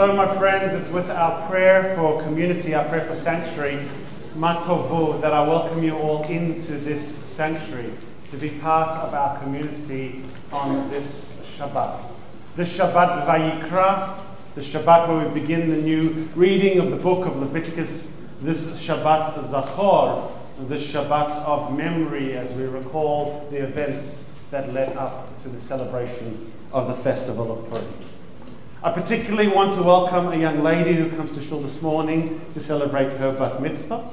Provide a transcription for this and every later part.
So, my friends, it's with our prayer for community, our prayer for sanctuary, Matovu, that I welcome you all into this sanctuary to be part of our community on this Shabbat. The Shabbat Vayikra, the Shabbat where we begin the new reading of the book of Leviticus, this Shabbat Zachor, the Shabbat of memory as we recall the events that led up to the celebration of the festival of Purim. I particularly want to welcome a young lady who comes to shul this morning to celebrate her bat mitzvah,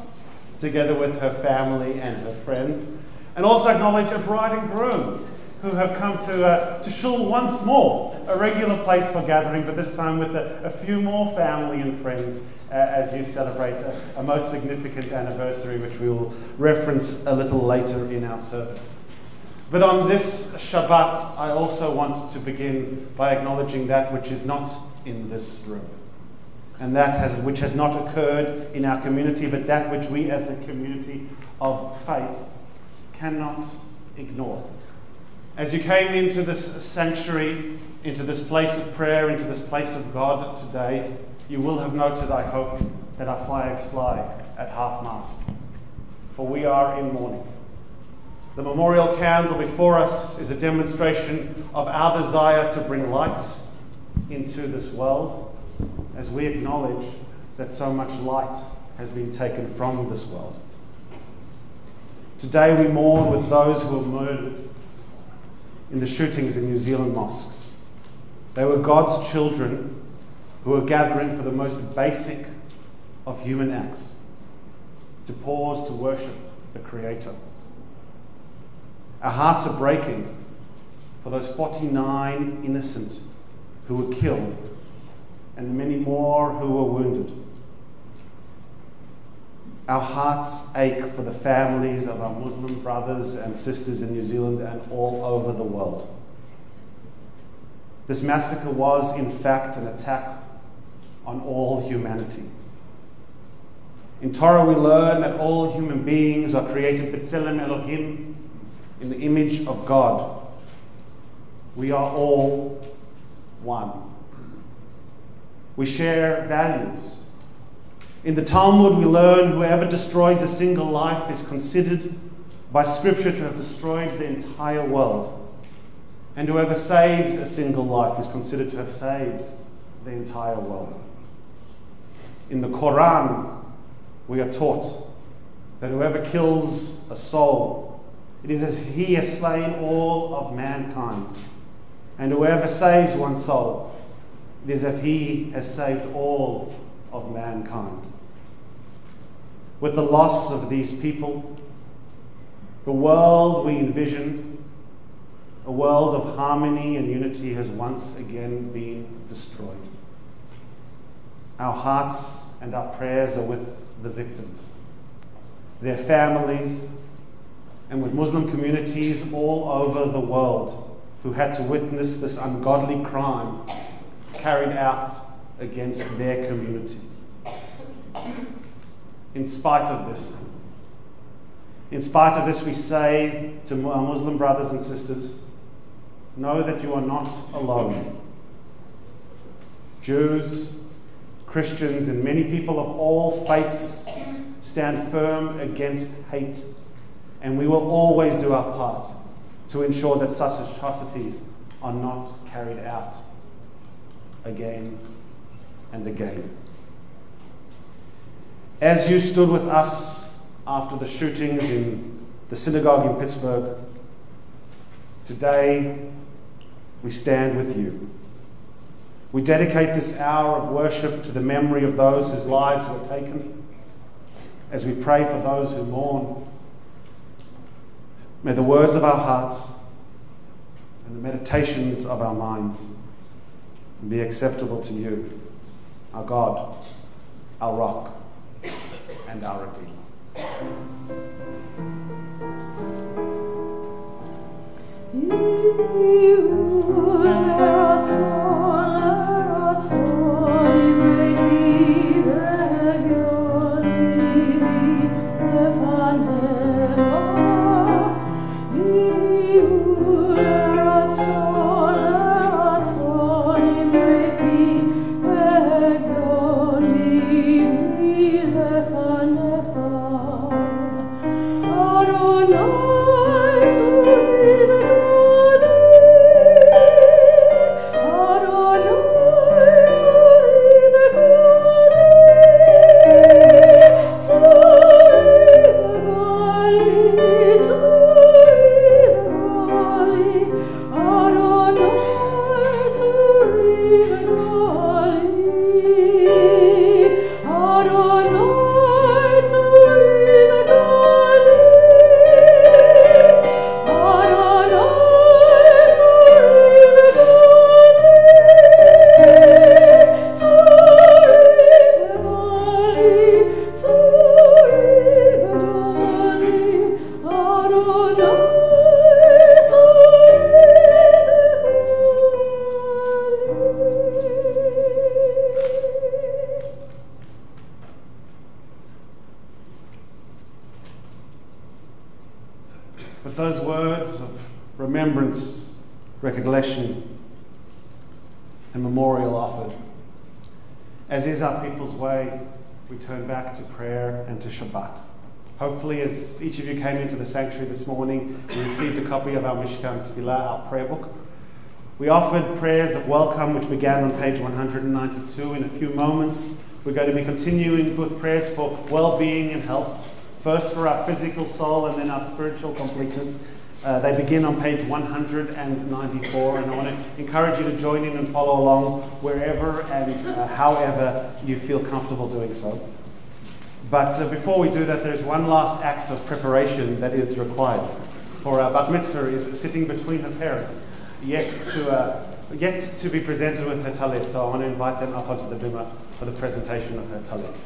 together with her family and her friends, and also acknowledge a bride and groom who have come to shul once more, a regular place for gathering, but this time with a few more family and friends as you celebrate a most significant anniversary, which we will reference a little later in our service. But on this Shabbat, I also want to begin by acknowledging that which is not in this room, and which has not occurred in our community, but that which we as a community of faith cannot ignore. As you came into this sanctuary, into this place of prayer, into this place of God today, you will have noted, I hope, that our flags fly at half-mast, for we are in mourning. The memorial candle before us is a demonstration of our desire to bring light into this world as we acknowledge that so much light has been taken from this world. Today we mourn with those who were murdered in the shootings in New Zealand mosques. They were God's children who were gathering for the most basic of human acts, to pause to worship the Creator. Our hearts are breaking for those 49 innocent who were killed and the many more who were wounded. Our hearts ache for the families of our Muslim brothers and sisters in New Zealand and all over the world. This massacre was, in fact, an attack on all humanity. In Torah we learn that all human beings are created b'tselem Elohim, in the image of God. We are all one. We share values. In the Talmud we learn whoever destroys a single life is considered by Scripture to have destroyed the entire world. And whoever saves a single life is considered to have saved the entire world. In the Quran we are taught that whoever kills a soul, it is as if he has slain all of mankind. And whoever saves one soul, it is as if he has saved all of mankind. With the loss of these people, the world we envisioned, a world of harmony and unity, has once again been destroyed. Our hearts and our prayers are with the victims, their families, and with Muslim communities all over the world who had to witness this ungodly crime carried out against their community. In spite of this, we say to our Muslim brothers and sisters, know that you are not alone. Jews, Christians, and many people of all faiths stand firm against hate, and we will always do our part to ensure that such atrocities are not carried out again and again. As you stood with us after the shootings in the synagogue in Pittsburgh, today we stand with you. We dedicate this hour of worship to the memory of those whose lives were taken, as we pray for those who mourn. May the words of our hearts and the meditations of our minds be acceptable to you, our God, our rock, and our Redeemer. Thank you. remembrance, recollection, and memorial offered. As is our people's way, we turn back to prayer and to Shabbat. Hopefully, as each of you came into the sanctuary this morning, you received a copy of our Mishkan Tefillah, our prayer book. We offered prayers of welcome, which began on page 192. In a few moments, we're going to be continuing with prayers for well-being and health, first for our physical soul and then our spiritual completeness. They begin on page 194, and I want to encourage you to join in and follow along wherever and however you feel comfortable doing so. But before we do that, there's one last act of preparation that is required. For our bat mitzvah is sitting between her parents, yet to be presented with her talit. So I want to invite them up onto the bima for the presentation of her talit.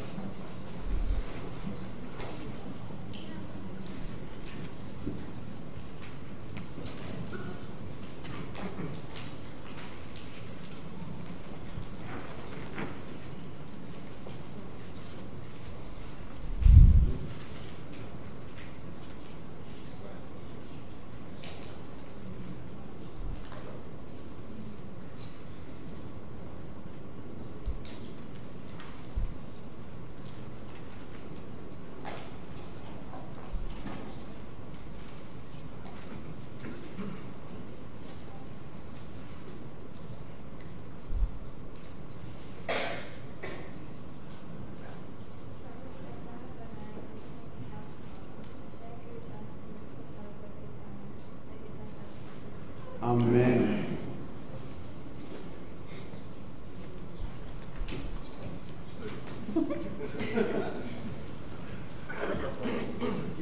Amen. We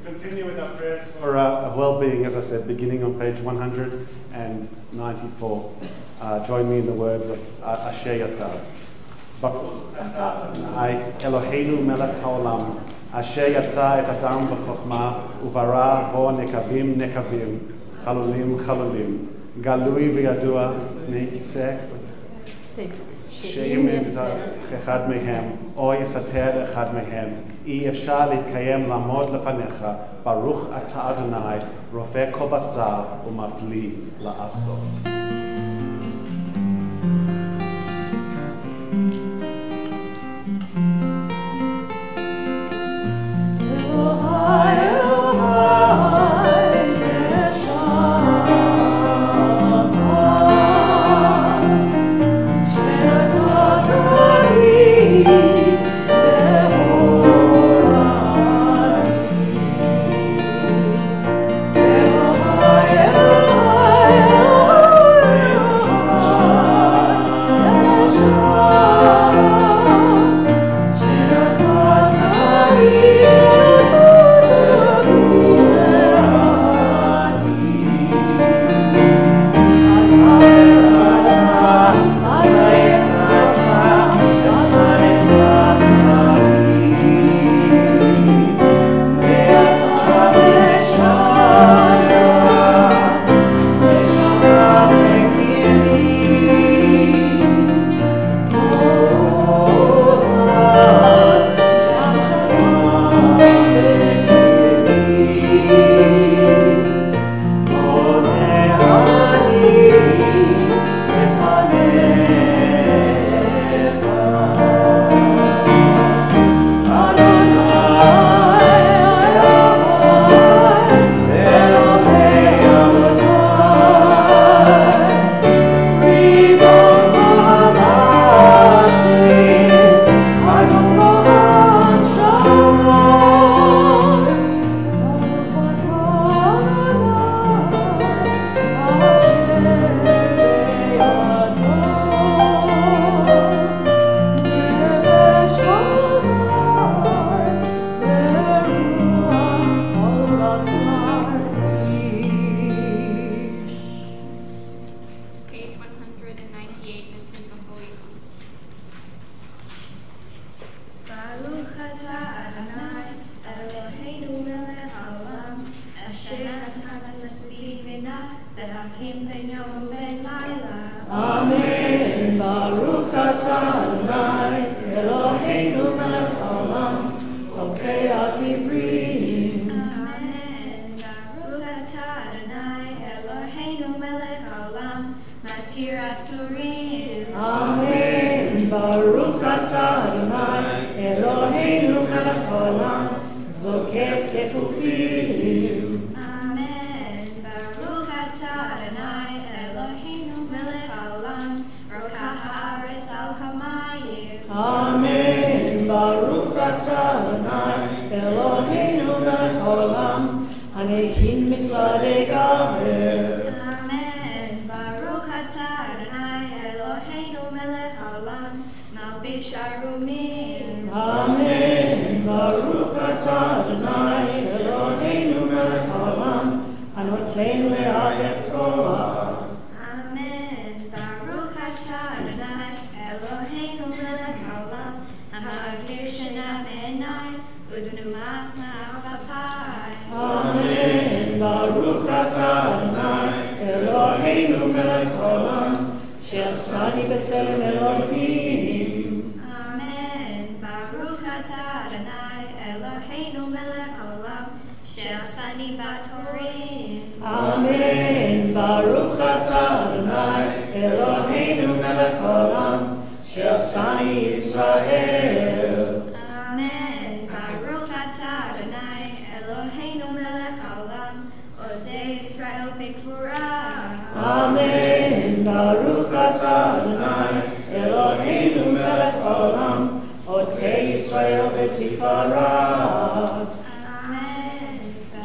continue with our prayers for well-being, as I said, beginning on page 194. Join me in the words of Asher Yatzar. Baruch atah Adonai Eloheinu melech haolam, Asher yatza et adam b'chokhmah uvara bo nekavim nekavim, chalulim chalulim. גלוי וידוע פני כיסא שאם יבטח אחד מהם או יסתר אחד מהם אי אפשר להתקיים לעמוד לפניך. ברוך אתה אדוני רופא כל בשר ומפליא לעשות. Amen. Baruch atah Adonai Eloheinu melech haolam, Rokeach Ivrim. Amen. Baruch atah Adonai Eloheinu Matir Asurim. Amen. Baruch atah Adonai Eloheinu melech haolam zokef kefufim. Amen. Baruch atah Adonai Eloheinu melech haolam rokach haaretz al hamayim. Amen. Baruch atah Adonai Eloheinu melech haolam hanechin mitzadei gaver. Amen. Baruch atah Adonai Eloheinu melech haolam malbish arumim. Amen. Baruch atah Adonai Eloheinu melech haolam hanoten le'aref koach. Amen. Baruch atah Adonai Eloheinu melech haolam ha'avir shena me'enai v'dunuma ma'afapai. Amen. Baruch atah Adonai Eloheinu melech haolam she'asani b'tzelem Elohim. Amen. Baruch atah Adonai Eloheinu melech haolam she'asani batorim. Amen. Baruch atah Adonai Eloheinu melech haolam she'asani Yisrael. Amen. Baruch atah Adonai Eloheinu melech haolam ozei Yisrael b'gvura. Amen. Baruch atah Adonai Eloheinu melech haolam otei Yisrael b'tifara. Amen.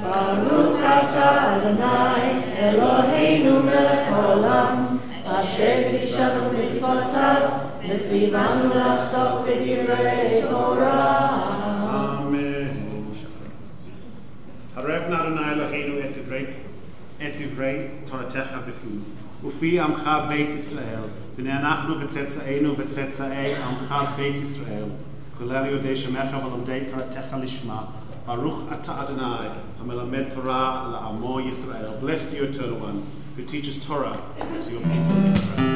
Baruch atah Adonai Eloheinu melech haolam asher kishanu mitzvotav v'tzivanu la'asok b'divrei Torah. Amen. Harevna Adonai Eloheinu et divrei Toratecha b'fu. Ufi amcha Beit Yisrael. B'nei anachnu v'tzetzaeinu v'tzetza'ei amcha Beit Yisrael. Kolel yodei shemecha v'lomdei Toratecha lishma. Baruch atah Adonai hamelamed Torah la'amo Yisrael. Blessed you, Eternal One, who teaches Torah to your people Israel.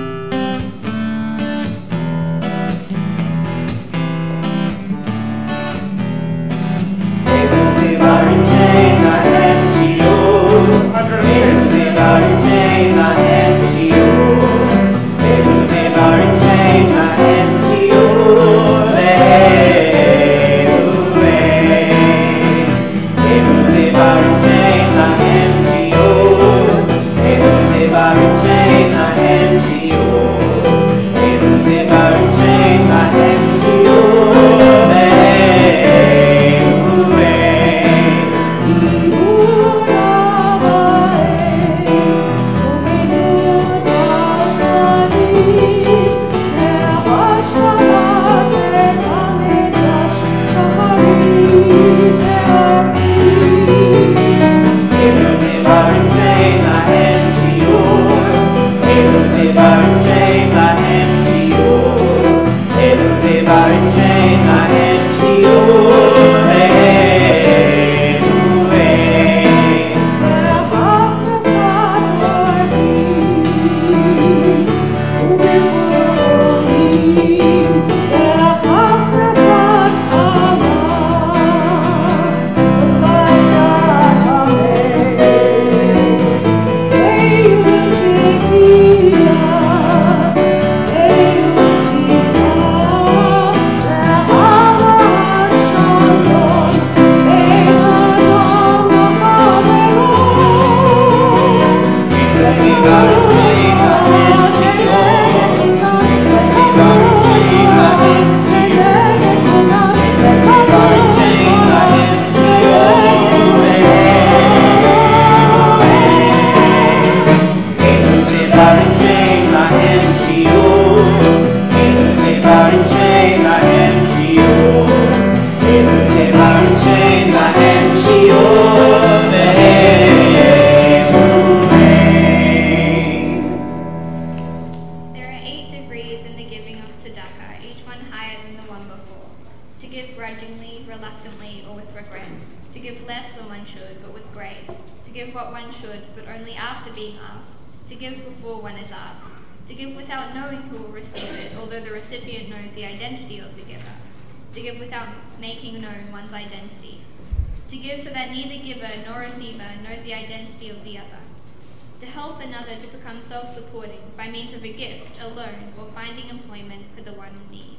to help another to become self-supporting by means of a gift, a loan, or finding employment for the one in need.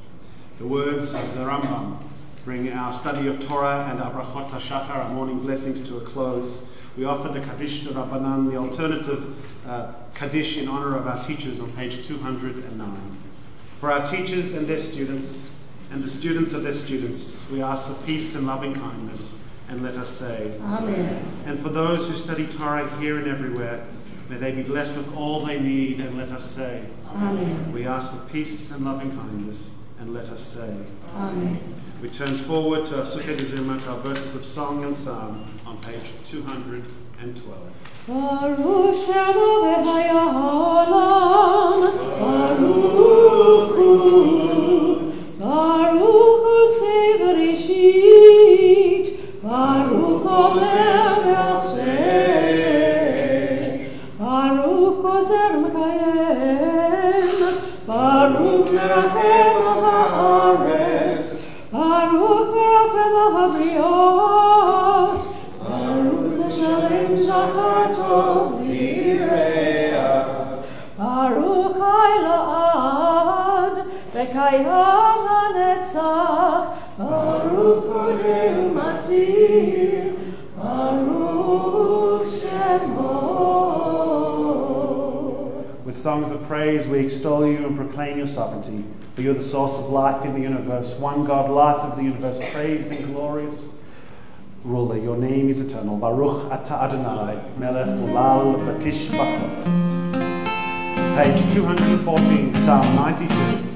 The words of the Rambam bring our study of Torah and our brachot HaShachar, our morning blessings, to a close. We offer the Kaddish to Rabbanan, the alternative Kaddish in honor of our teachers on page 209. For our teachers and their students, and the students of their students, we ask for peace and loving kindness, and let us say, Amen. And for those who study Torah here and everywhere, may they be blessed with all they need, and let us say, Amen. We ask for peace and loving kindness, and let us say, Amen. We turn forward to our Sukkah Dezimah, to our verses of song and psalm on page 212. Baruch Shema v'haya ha'olam, Baruch Hu, Baruch Hu Sei Bereshit, Baruch Omer v'aseh, Baruch Ozer Mekayem, Baruch Merachem ha'aretz, Baruch Merachem ha'briot, Baruch Meshalem Zakato Lireah, Baruch Haila'ad, V'kayam ha'netzach, Baruch Kodem Matzir, Baruch Shemo. With songs of praise, we extol you and proclaim your sovereignty. For you are the source of life in the universe, one God, life of the universe, praised and glorious ruler. Your name is eternal. Baruch Ata Adonai, Melech Ulal Batish Bachot. Page 214, Psalm 92.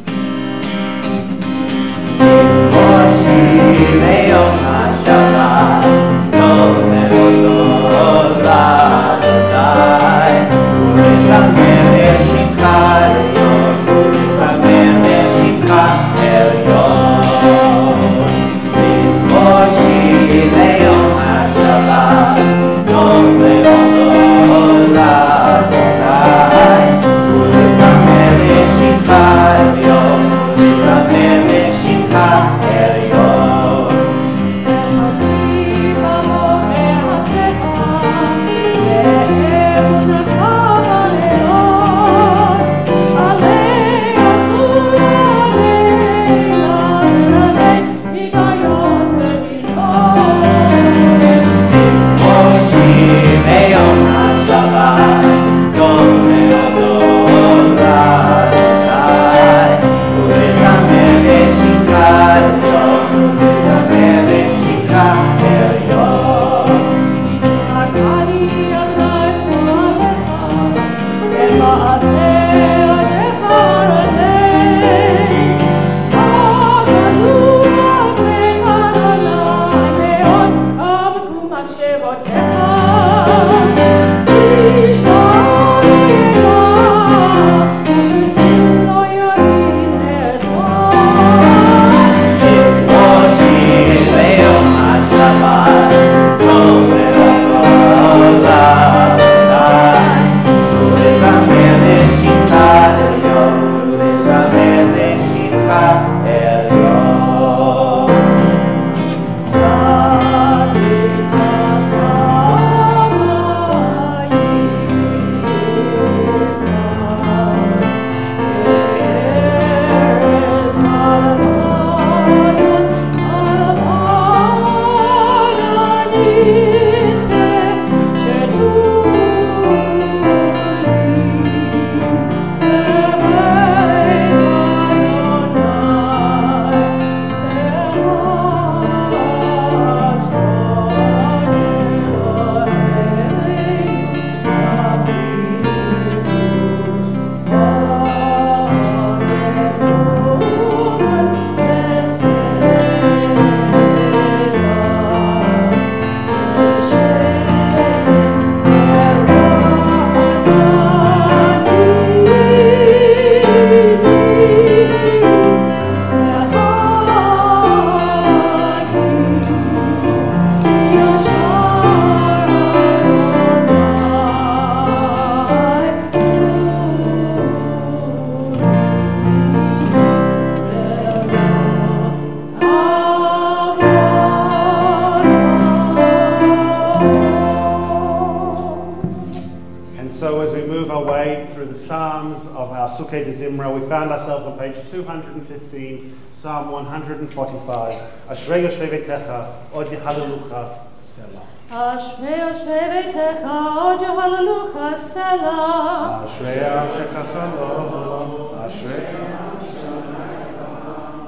our Sukkah de Zimra. We found ourselves on page 215, Psalm 145. Ashrei yoshvei beitecha, od yehalelucha, Selah. Ashrei yoshvei beitecha, od yehalelucha, Selah. Ashrei Shekachalom, Ashrei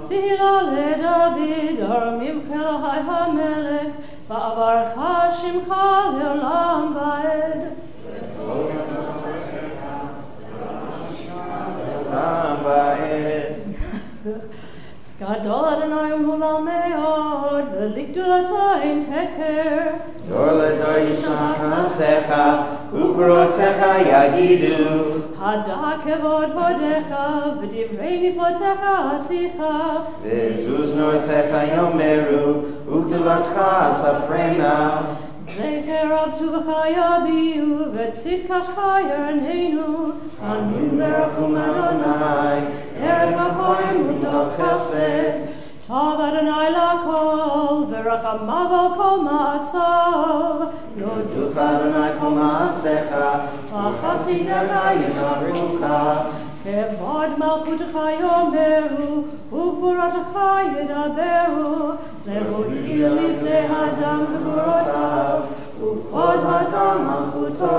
Tehillah leDavid, armim Elohai hamelech, va'avarcha shimcha le'olam va'ed. Gadol Adonai u'mulal me'od, v'ligdulata in heker. Dor ledor yishmach ma'asecha, u'gvorotecha yagidu. Hada kevod hodecha, v'divrei niflotecha asicha. V'zuz nortecha yomeru, u'gdulatcha asaprena. Zecher av tuvacha yabiu, v'tzidkatcha yarneinu. Amin v'rakum Adonai, erev hapoim u'do chesed. Tov Adonai lakol, v'rachamav al kol ma'asav. Yoduch Adonai kol ma'asecha, v'chasidecha yinarucha. Kevod malchutecha yomeru, u'gvuratecha yedaberu. Lehutil livnei hadam v'gvurotav, u'vod hadam malchuto.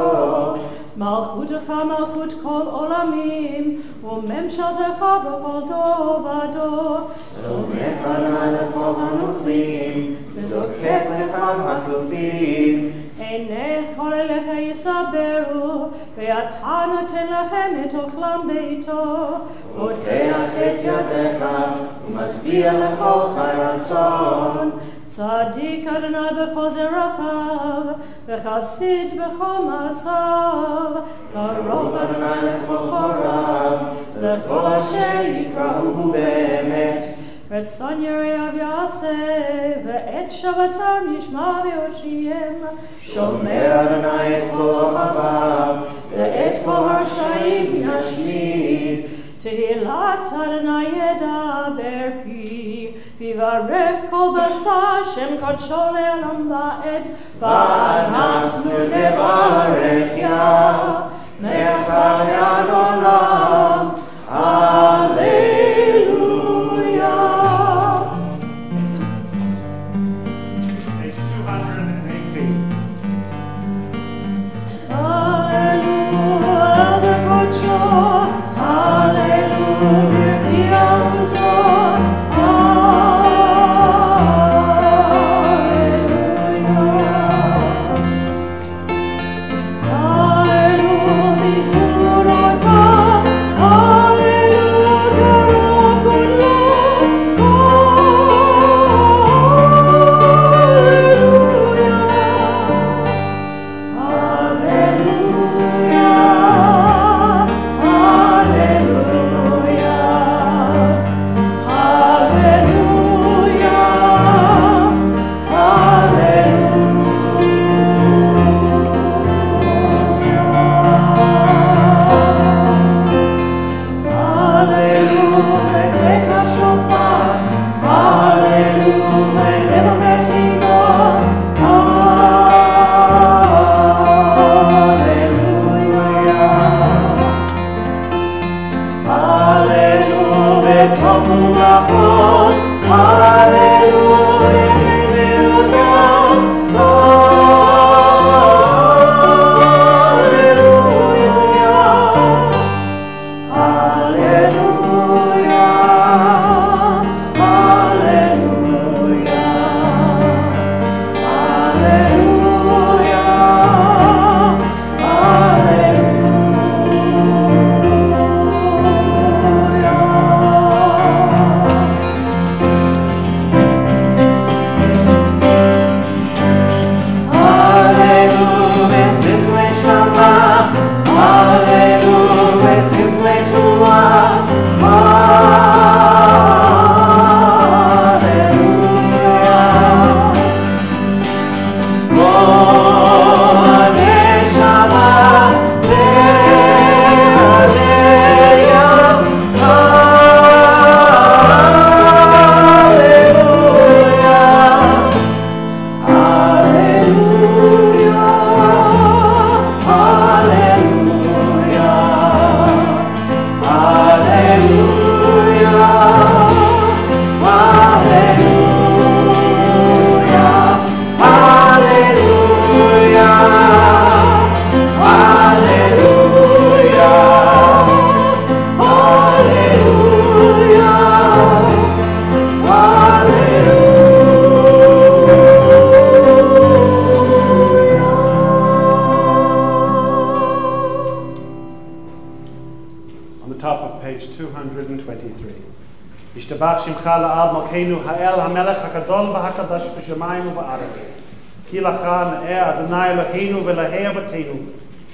Malchutecha malchut kol olamim, u'memshaltecha b'kol dor v'dor. Somech Adonai lekol hanuflim, v'zokef lekol hakufim. Einech kol elecha yisaberu, ve'ata noten lachem et ochlam beito. Poteach et yadecha, u'masbia lekol chai ratzon. Tzadik Adonai b'chol derachav, v'chasid b'chol ma'asav. Karov Adonai lekol korav, lekol asher yikrahu be'emet. Retzon Yereav Yaseh, ve'et Shabbatam yishma v'yoshiem. Shomer Adonai et kol ohabav, ve'et kol harshayim yashmid. Tehillat Adonai yedaber pi, vivarech kol basar shem kodsho le'olam va'ed. Va'anachnu nevarech Yah, me'ata v'ad olam. Alleluia. Page 218. Alleluia, v'kodsho, Alleluia, v'kiyavuzo, 223. Yishtabach Shimcha La'al Malkeinu Ha'el HaMelech HaKadol VaHaKadosh B'Shamayim UVa'aretz. Ki Lacha Ne'eh Adonai Eloheinu V'Elahei Avotenu.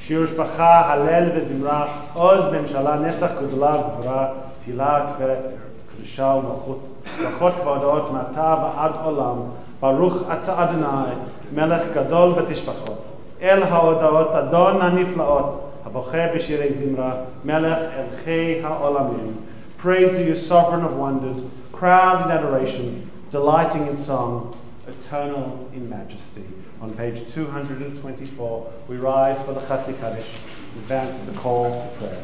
Shir Shbacha Halel V'Zimra. Oz B'Mshala Netzach Gudula V'Gvura. Tila Tiferet Kedusha U'Malchut. Brachot V'Odot Ma'ata V'Ad Olam. Baruch Ata Adonai Melech Gadol B'Tishbachot. El Ha'odaot Adon HaNiflaot. Habocheh B'Shirei Zimra. Melech Elchei HaOlamim. Praise to you, sovereign of wonders, crowned in adoration, delighting in song, eternal in majesty. On page 224, we rise for the Chatzi Kaddish, advance the call to prayer.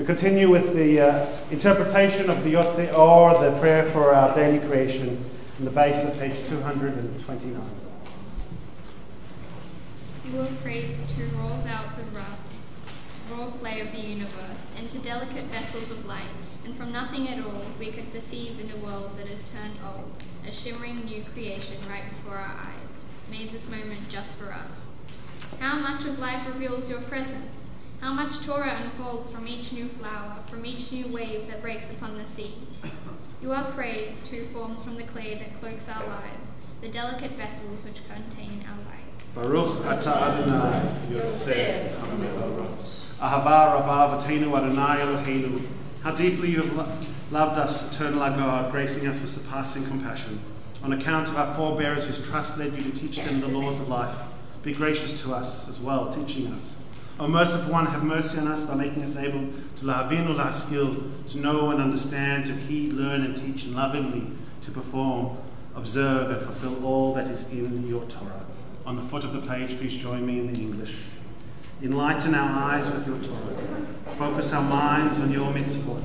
Continue with the interpretation of the Yotze or the prayer for our daily creation in the base of page 229. You are praised who rolls out the raw play of the universe into delicate vessels of light, and from nothing at all we could perceive in a world that is turned old, a shimmering new creation right before our eyes, made this moment just for us. How much of life reveals your presence? How much Torah unfolds from each new flower, from each new wave that breaks upon the sea. You are praised who forms from the clay that cloaks our lives, the delicate vessels which contain our light. Baruch Ata Adonai Yotzeh HaMelorot. Ahava Rabba V'Teinu Adonai Eloheinu. How deeply you have loved us, eternal our God, gracing us with surpassing compassion. On account of our forebears whose trust led you to teach them the laws of life, be gracious to us as well, teaching us. O merciful one, have mercy on us by making us able to la'avin u'la'askil, to know and understand, to heed, learn and teach, and lovingly to perform, observe and fulfill all that is in your Torah. On the foot of the page, please join me in the English. Enlighten our eyes with your Torah. Focus our minds on your mitzvot.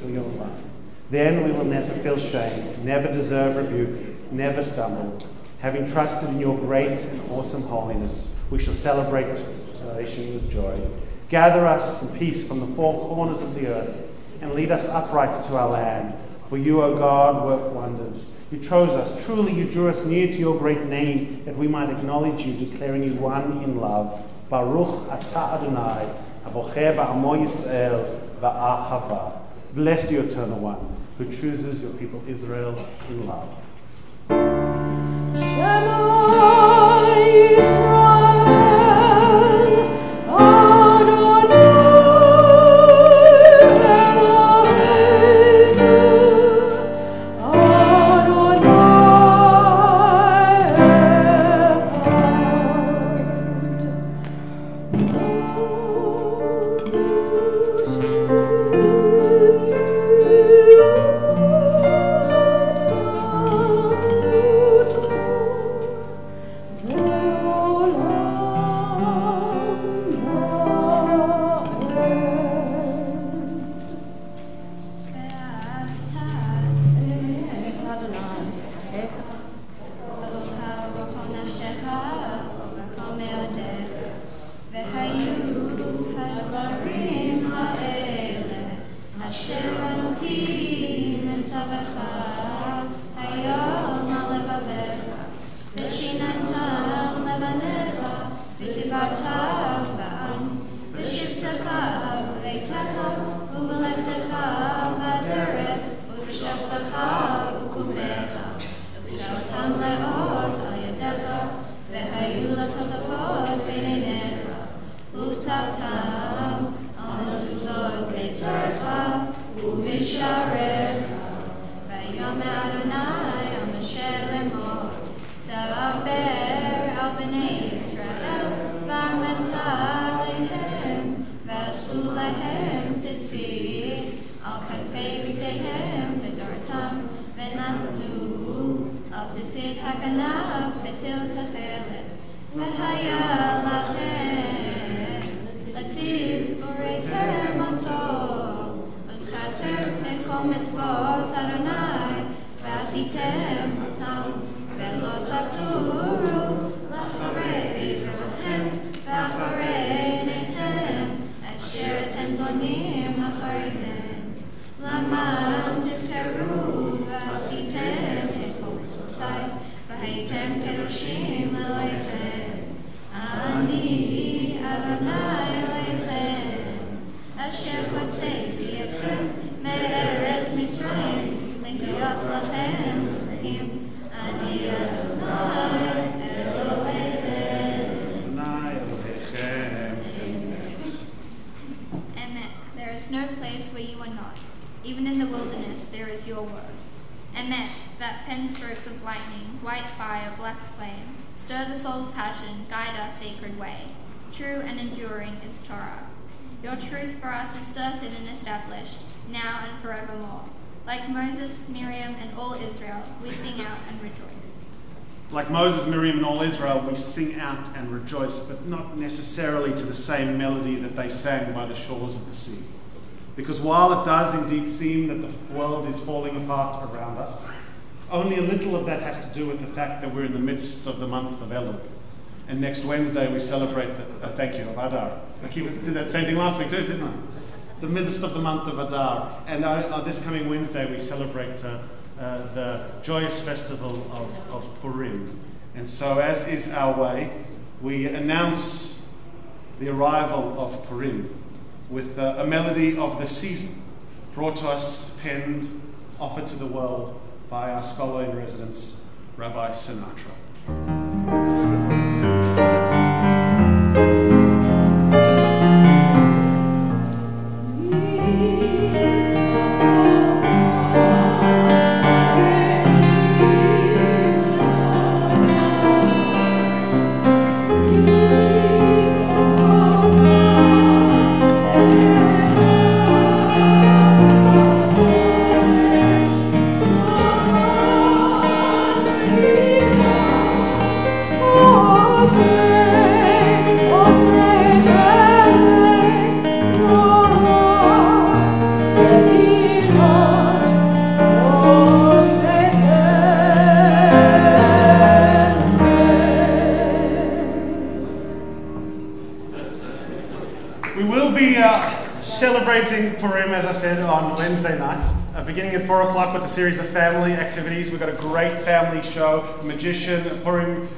For your love. Then we will never feel shame, never deserve rebuke, never stumble. Having trusted in your great and awesome holiness, we shall celebrate salvation with joy. Gather us in peace from the four corners of the earth, and lead us upright to our land. For you, O God, work wonders. You chose us. Truly, you drew us near to your great name, that we might acknowledge you, declaring you one in love. Baruch Ata Adonai, Abocheh Ba'amo Yisrael Va'ahava. Blessed you, Eternal One, who chooses your people Israel in love. Oh Asher Elohim etzavecha hayom al levavecha v'shinantam levanecha v'tivartam ba'am v'shivtecha v'veitecha u'v'levtecha v'aderech u'v'shavtecha u'kumecha u'shavtam le'ot al yadecha v'hayu latotafot b'neinecha u'v'tavtam al mezuzot b'techa u'v'sharecha v'yom Adonai al Moshe lemor Da'aber al b'nei Yisrael v'amenta lehem v'asu lehem tzitzit al kanfei b'gdeihem v'dortam v'natlu al tzitzit hakanaf v'til techelet v'haya lachem tzitzit urei terem atol v'schater et kol mitzvot Adonai v'asitem otam ve'lo taturu l'acharei v'rachem v'acharei nechem asher etem zonim achareihem laman tizkaru v'asitem et kol mitzvotai v'haytem kedoshim leloichem ani Adonai Elohechem asher hotzeiti etchem me'eretz Mitzrayim l'hiyot lachem Elohim ani Adonai Elohechem. Adonai Elohechem. Emet, there is no place where you are not. Even in the wilderness there is your word. Emet, that pen strokes of lightning, white fire, black flame, stir the soul's passion, guide our sacred way. True and enduring is Torah. Your truth for us is certain and established, now and forevermore. Like Moses, Miriam, and all Israel, we sing out and rejoice. Like Moses, Miriam, and all Israel, we sing out and rejoice, but not necessarily to the same melody that they sang by the shores of the sea. Because while it does indeed seem that the world is falling apart around us, only a little of that has to do with the fact that we're in the midst of the month of Elul. And next Wednesday we celebrate the, thank you, of Adar. I did that same thing last week too, didn't I? The midst of the month of Adar. And this coming Wednesday we celebrate the joyous festival of Purim. And so, as is our way, we announce the arrival of Purim with a melody of the season brought to us, penned, offered to the world by our scholar in residence, Rabbi Sinatra. Celebrating Purim, as I said, on Wednesday night, beginning at 4 o'clock with a series of family activities. We've got a great family show, a magician, a Purim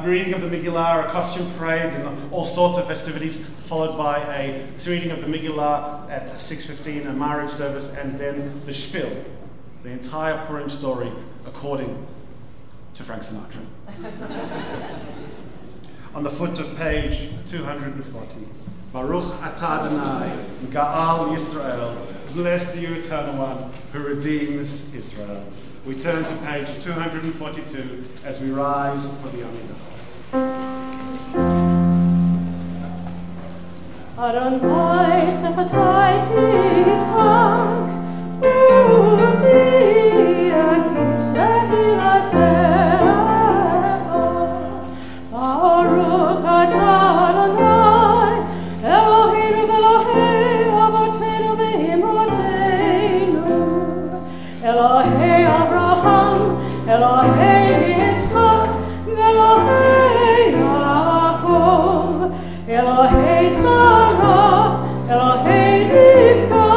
reading of the Megillah, a costume parade, and all sorts of festivities, followed by a reading of the Megillah at 6:15, a Mariv service, and then the Spiel, the entire Purim story according to Frank Sinatra. On the foot of page 240. Baruch atah Adonai, Ga'al Yisrael, blessed you, Eternal One, who redeems Israel. We turn to page 242 as we rise for the Amidah. Adonai sefatai tiftank, uvi agit sehilatecha, Baruch atah Adonai, Eloheinu v'Elohei avotenu v'imotenu, Elohei Abraham, Elohei Yitzchak, Elohei Yaakov, Elohei Sarah, Elohei Rivka,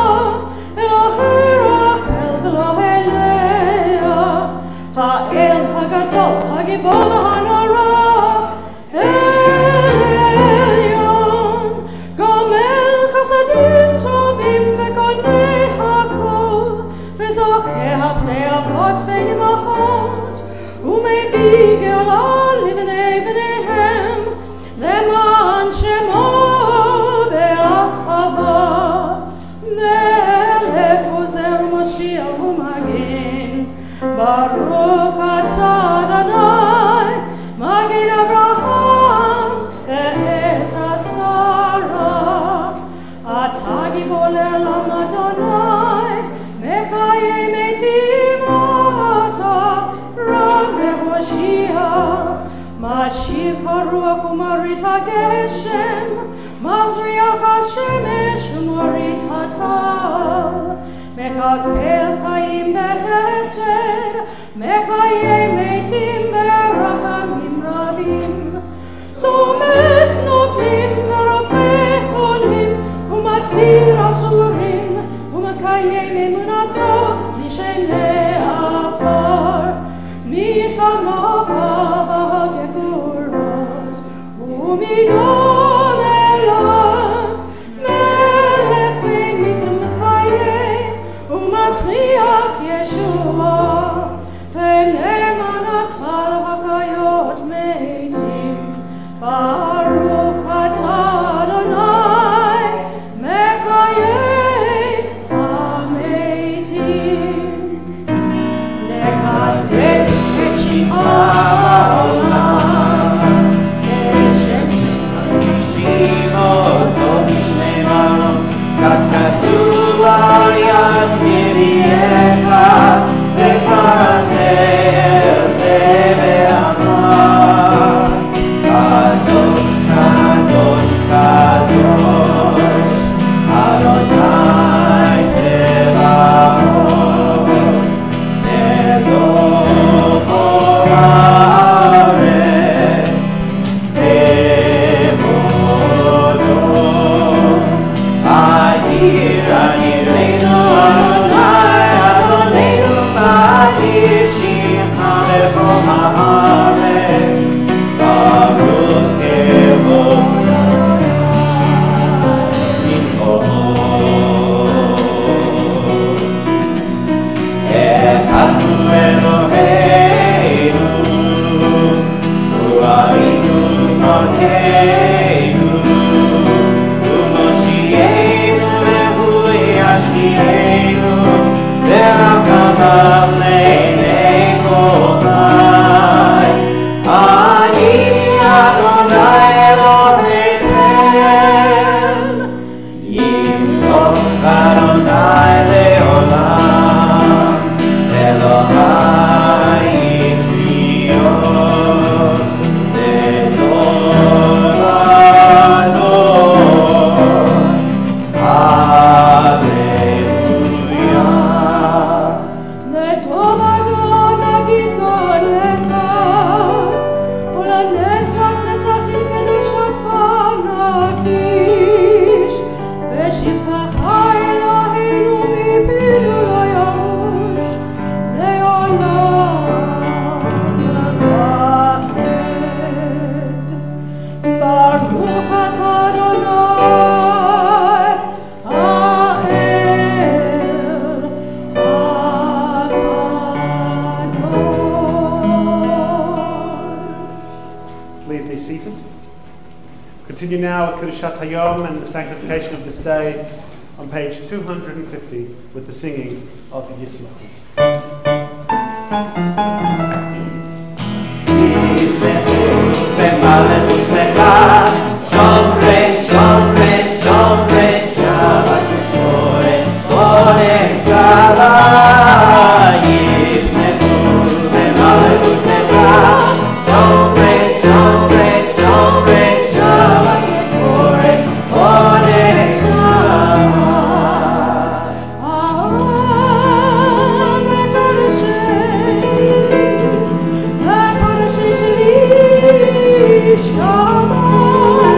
Continue now with Kedushat Hayom and the sanctification of this day on page 250 with the singing of Yismael. Shabbat.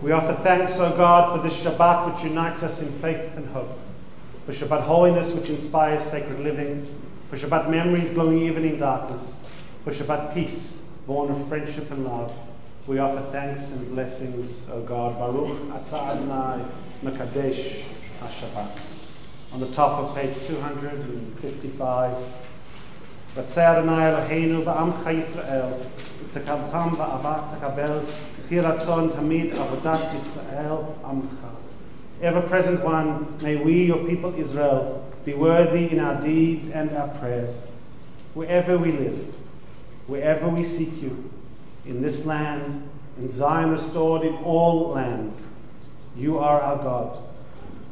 We offer thanks, O God, for this Shabbat which unites us in faith and hope, for Shabbat holiness which inspires sacred living, for Shabbat memories glowing even in darkness, for Shabbat peace born of friendship and love. We offer thanks and blessings, O God. Baruch atah Adonai Mekadesh HaShabbat. On the top of page 255, Ratzei Adonai Eloheinu ba'amcha Yisrael, v'tekaltam ba'avat tekabel, v'ti ratzon tamid avodat Yisrael amcha. Ever-present one, may we, your people Israel, be worthy in our deeds and our prayers. Wherever we live, wherever we seek you, in this land, in Zion restored, in all lands, you are our God,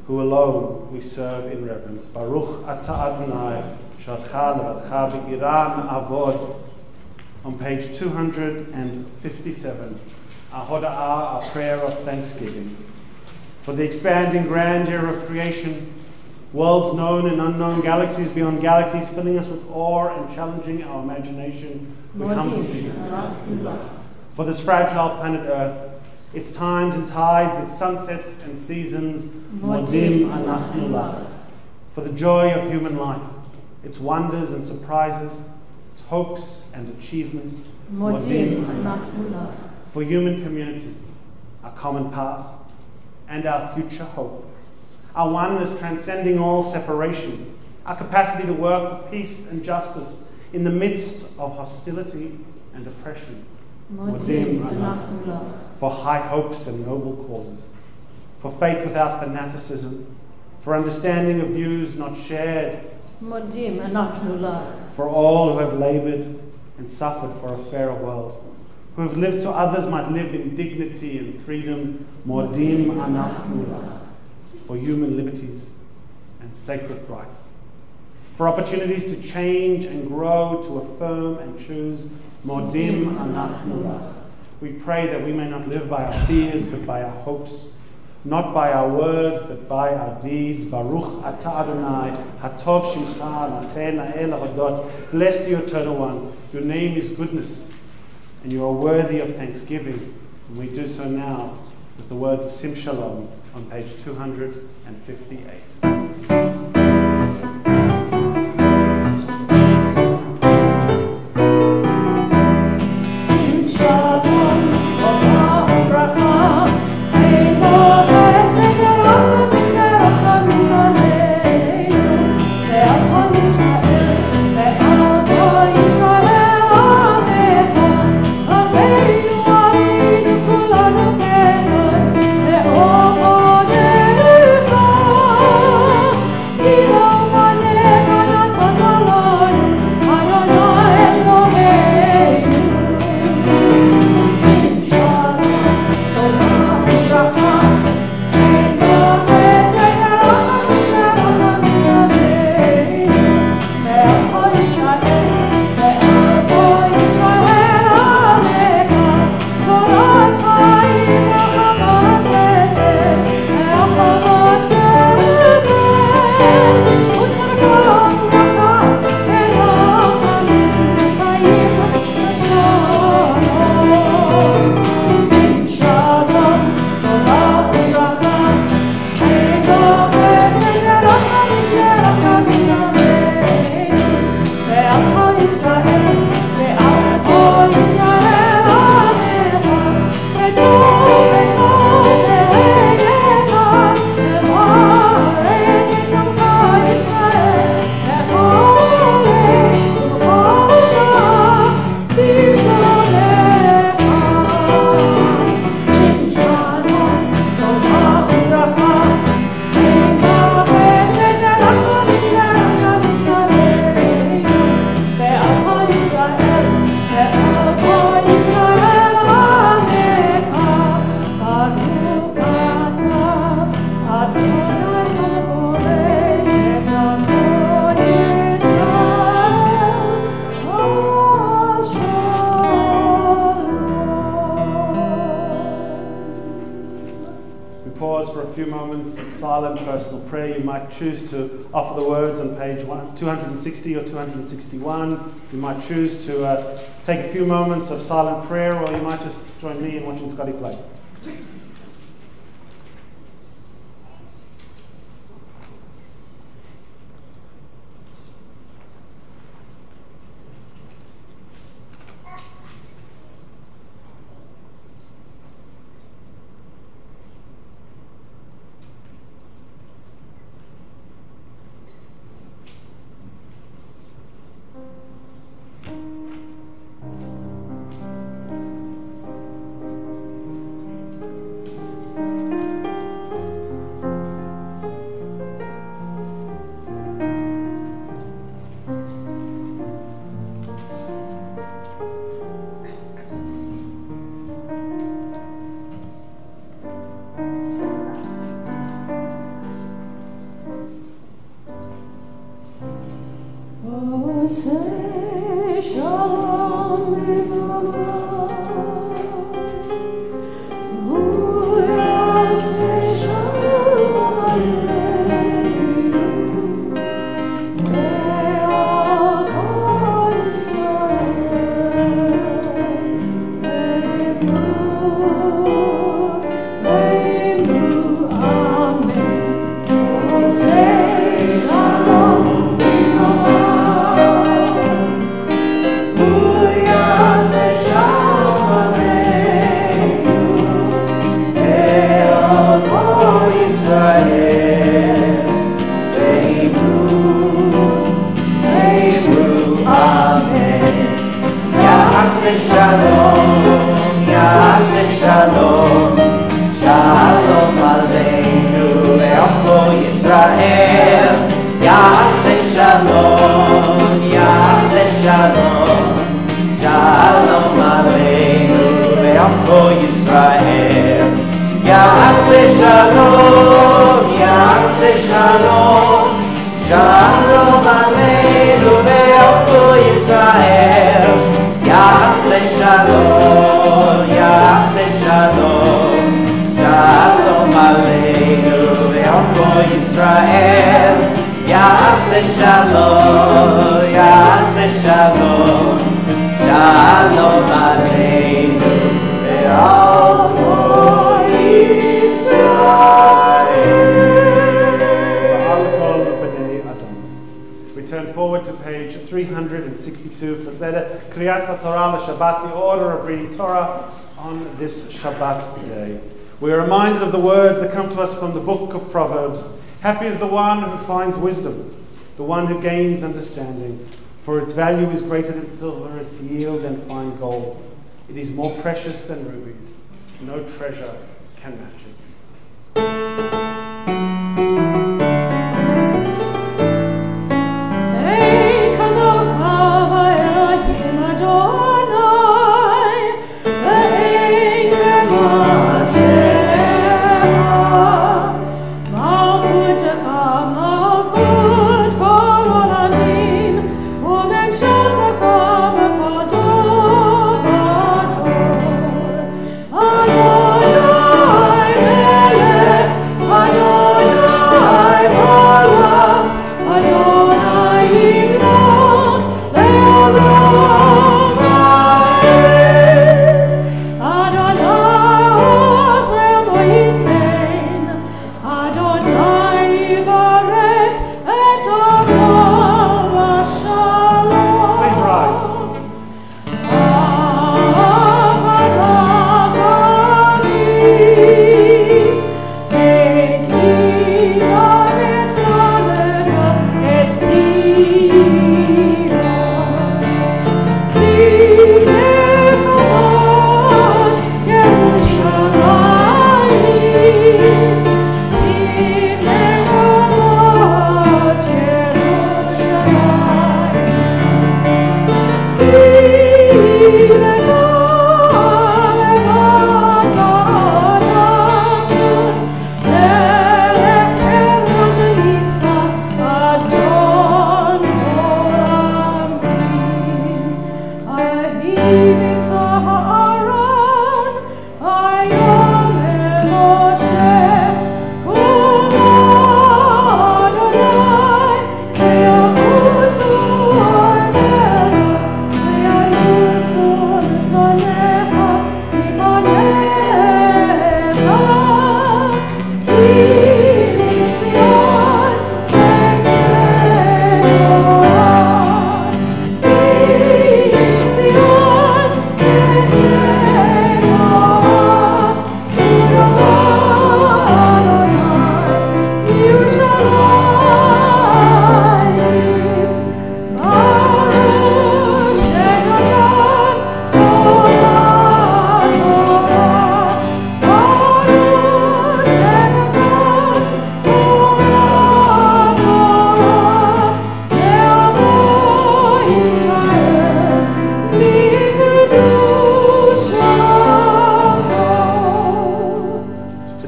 who alone we serve in reverence. Baruch atah Adonai, shalcha levadcha b'yirah avod. On page 257, our hoda'ah, our prayer of thanksgiving. For the expanding grandeur of creation, worlds known and unknown, galaxies beyond galaxies, filling us with awe and challenging our imagination, we humbly for this fragile planet Earth, its times and tides, its sunsets and seasons, modim anachnu lach. For the joy of human life, its wonders and surprises, its hopes and achievements, modim anachnu lach. For human community, our common past and our future hope, our oneness transcending all separation, our capacity to work for peace and justice in the midst of hostility and oppression. For high hopes and noble causes, for faith without fanaticism, for understanding of views not shared, for all who have labored and suffered for a fairer world, who have lived so others might live in dignity and freedom, modim anachnu lach. For human liberties and sacred rights, for opportunities to change and grow, to affirm and choose, modim anachnu lach. We pray that we may not live by our fears, but by our hopes, not by our words, but by our deeds. Baruch atah Adonai, hatov shimcha, nachen ha'el hahodot. Blessed you, Eternal One. Your name is goodness, and you are worthy of thanksgiving. And we do so now with the words of Sim Shalom on page 258. Prayer. You might choose to offer the words on page 260 or 261. You might choose to take a few moments of silent prayer, or you might just join me in watching Scotty play. Shabbat, the order of reading Torah on this Shabbat day. We are reminded of the words that come to us from the book of Proverbs. Happy is the one who finds wisdom, the one who gains understanding. For its value is greater than silver, its yield than fine gold. It is more precious than rubies. No treasure can match it.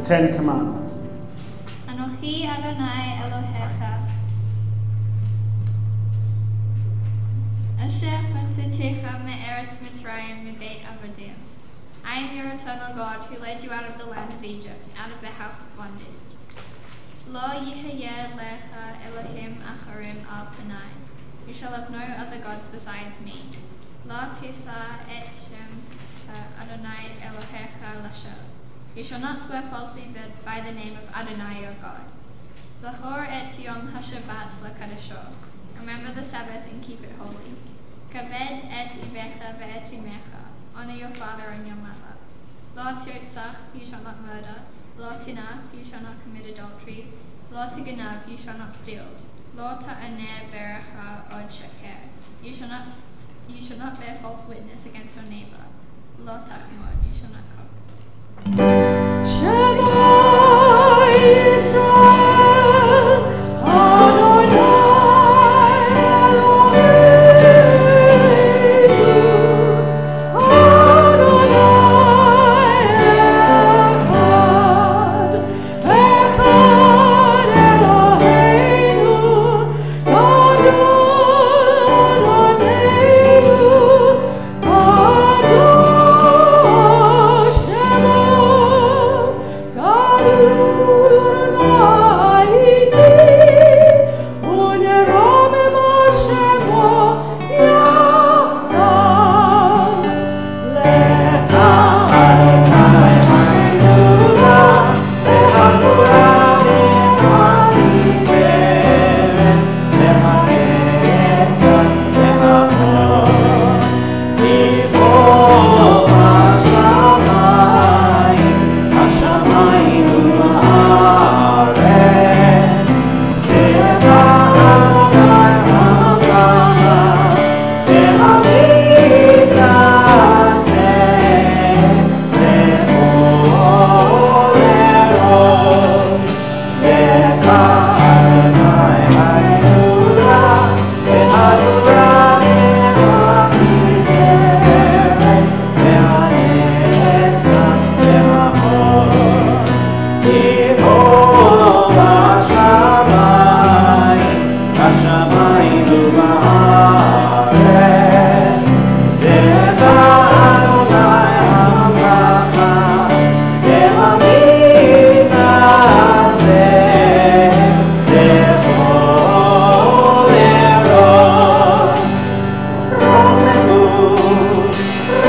Ten Commandments. Anochi Adonai Elohecha, Asher Patzitecha me'eretz Mitzrayim mebeit Avadim. I am your eternal God who led you out of the land of Egypt, out of the house of bondage. Lo yihayeh lecha Elohim acharim al panai. You shall have no other gods besides me. Lo tisa et shem Adonai You shall not swear falsely by the name of Adonai your God. Zachor et Yom HaShabbat l'Kadasho. Remember the Sabbath and keep it holy. Kaved et ivecha ve'et imecha. Honor your father and your mother. Lo tirtzach, you shall not murder. Lo tinaf, you shall not commit adultery. Lo tiganav, you shall not steal. Lo ta'aneh berecha od shaker. You shall not bear false witness against your neighbor. Lo tachmod, you shall not covet. Shema Yisrael, Adonai Eloheinu, Adonai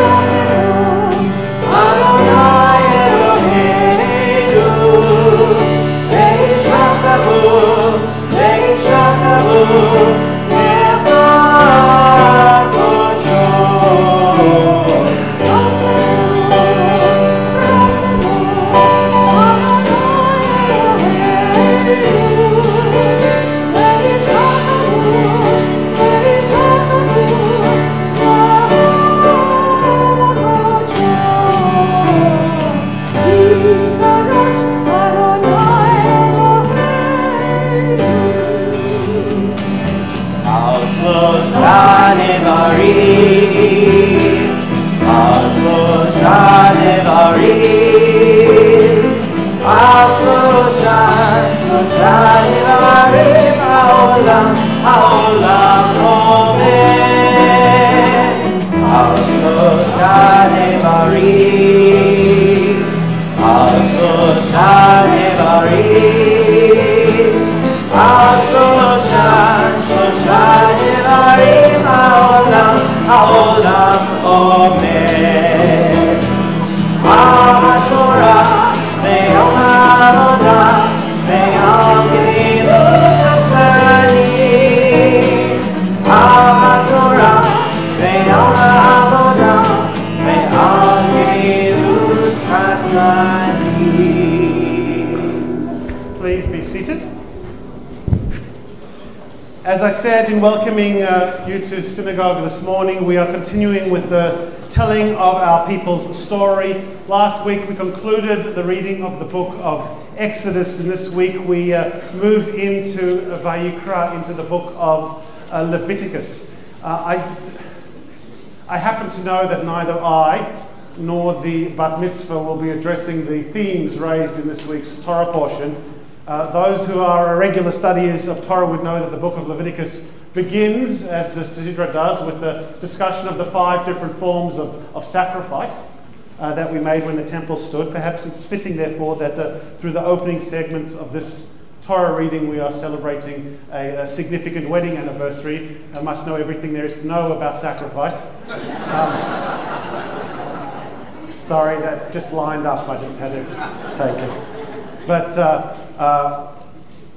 Echad, Echad Eloheinu, Please be seated. As I said in welcoming you to synagogue this morning, we are continuing with the telling of our people's story. Last week we concluded the reading of the book of Exodus, and this week we move into Vayikra, into the book of Leviticus. I happen to know that neither I nor the Bat Mitzvah will be addressing the themes raised in this week's Torah portion. Those who are regular studiers of Torah would know that the book of Leviticus begins, as the Sidra does, with the discussion of the 5 different forms of sacrifice that we made when the temple stood. Perhaps it's fitting, therefore, that through the opening segments of this Torah reading we are celebrating a significant wedding anniversary. I must know everything there is to know about sacrifice. Sorry, that just lined up. I just had to take it. But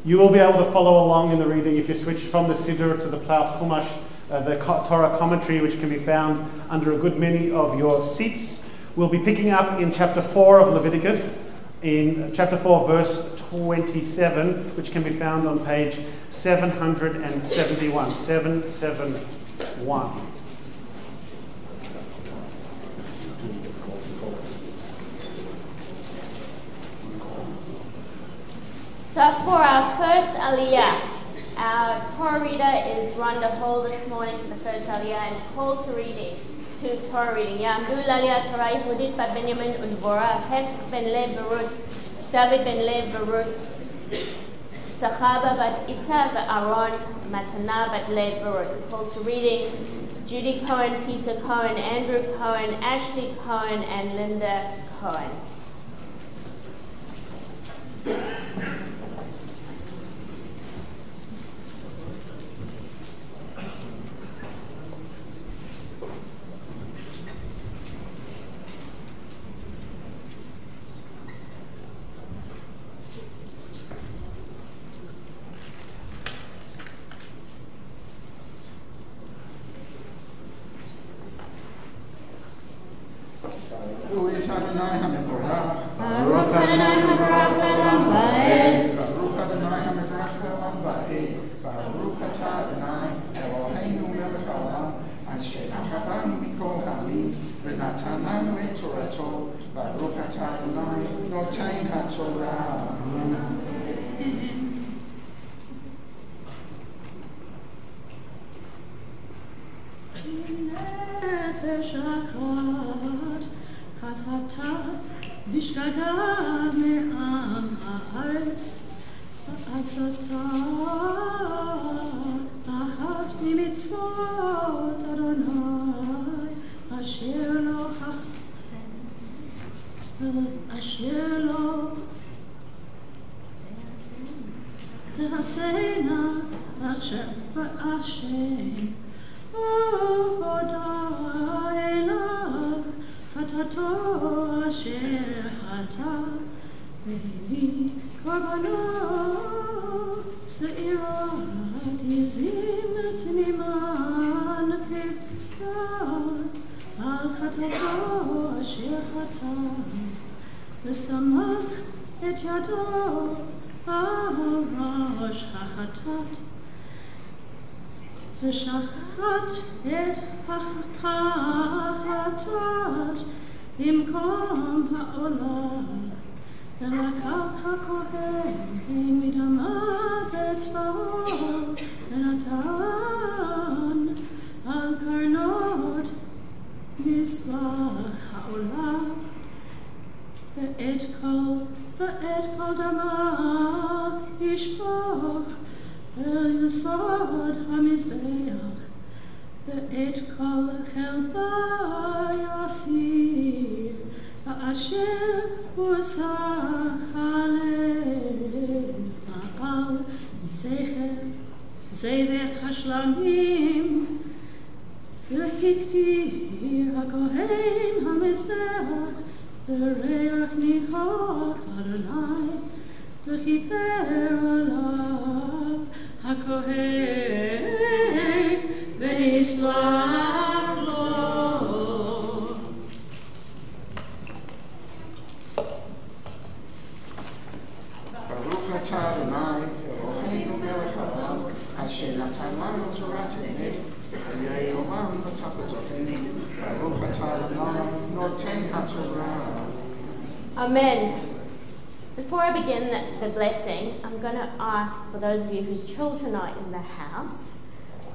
you will be able to follow along in the reading if you switch from the Siddur to the Plough Chumash, the Torah commentary, which can be found under a good many of your seats. We'll be picking up in chapter 4 of Leviticus, in chapter 4, verse 27, which can be found on page 771. 771. So for our first Aliyah, our Torah reader is Rhonda Hall this morning for the first Aliyah and call to reading. To Torah reading. Ya'amdu l'Aliyah Torah Yehudit bat Benjamin Udbora, Hesk ben Lev Berut, David ben Lev Berut, Zachaba bat Ita Aaron, Matana bat Lev Berut. Call to reading. Judy Cohen, Peter Cohen, Andrew Cohen, Ashley Cohen, and Linda Cohen. ושחט את החטאת במקום העולה, ולקח הכהן מדמה בצבאו, ונתן על קרנות מזבח העולה, ואת כל דמה ישפוך אל יסוד המזבח, ואת כל חלבה יוסיף, ואשר הוסה הלב מעל זבח השלמים, והקטיר הכהן המזבח בריח ניחוח אדוני, וכיפר עליו הכהן ויסלח לו. ברוך אתה אדוני אלוהינו מלך העולם, אשר נתן לנו תורת אמת וחיי עולם נטע בתוכנו. ברוך אתה אדוני נותן התורה. Amen. Before I begin the blessing, I'm going to ask for those of you whose children are in the house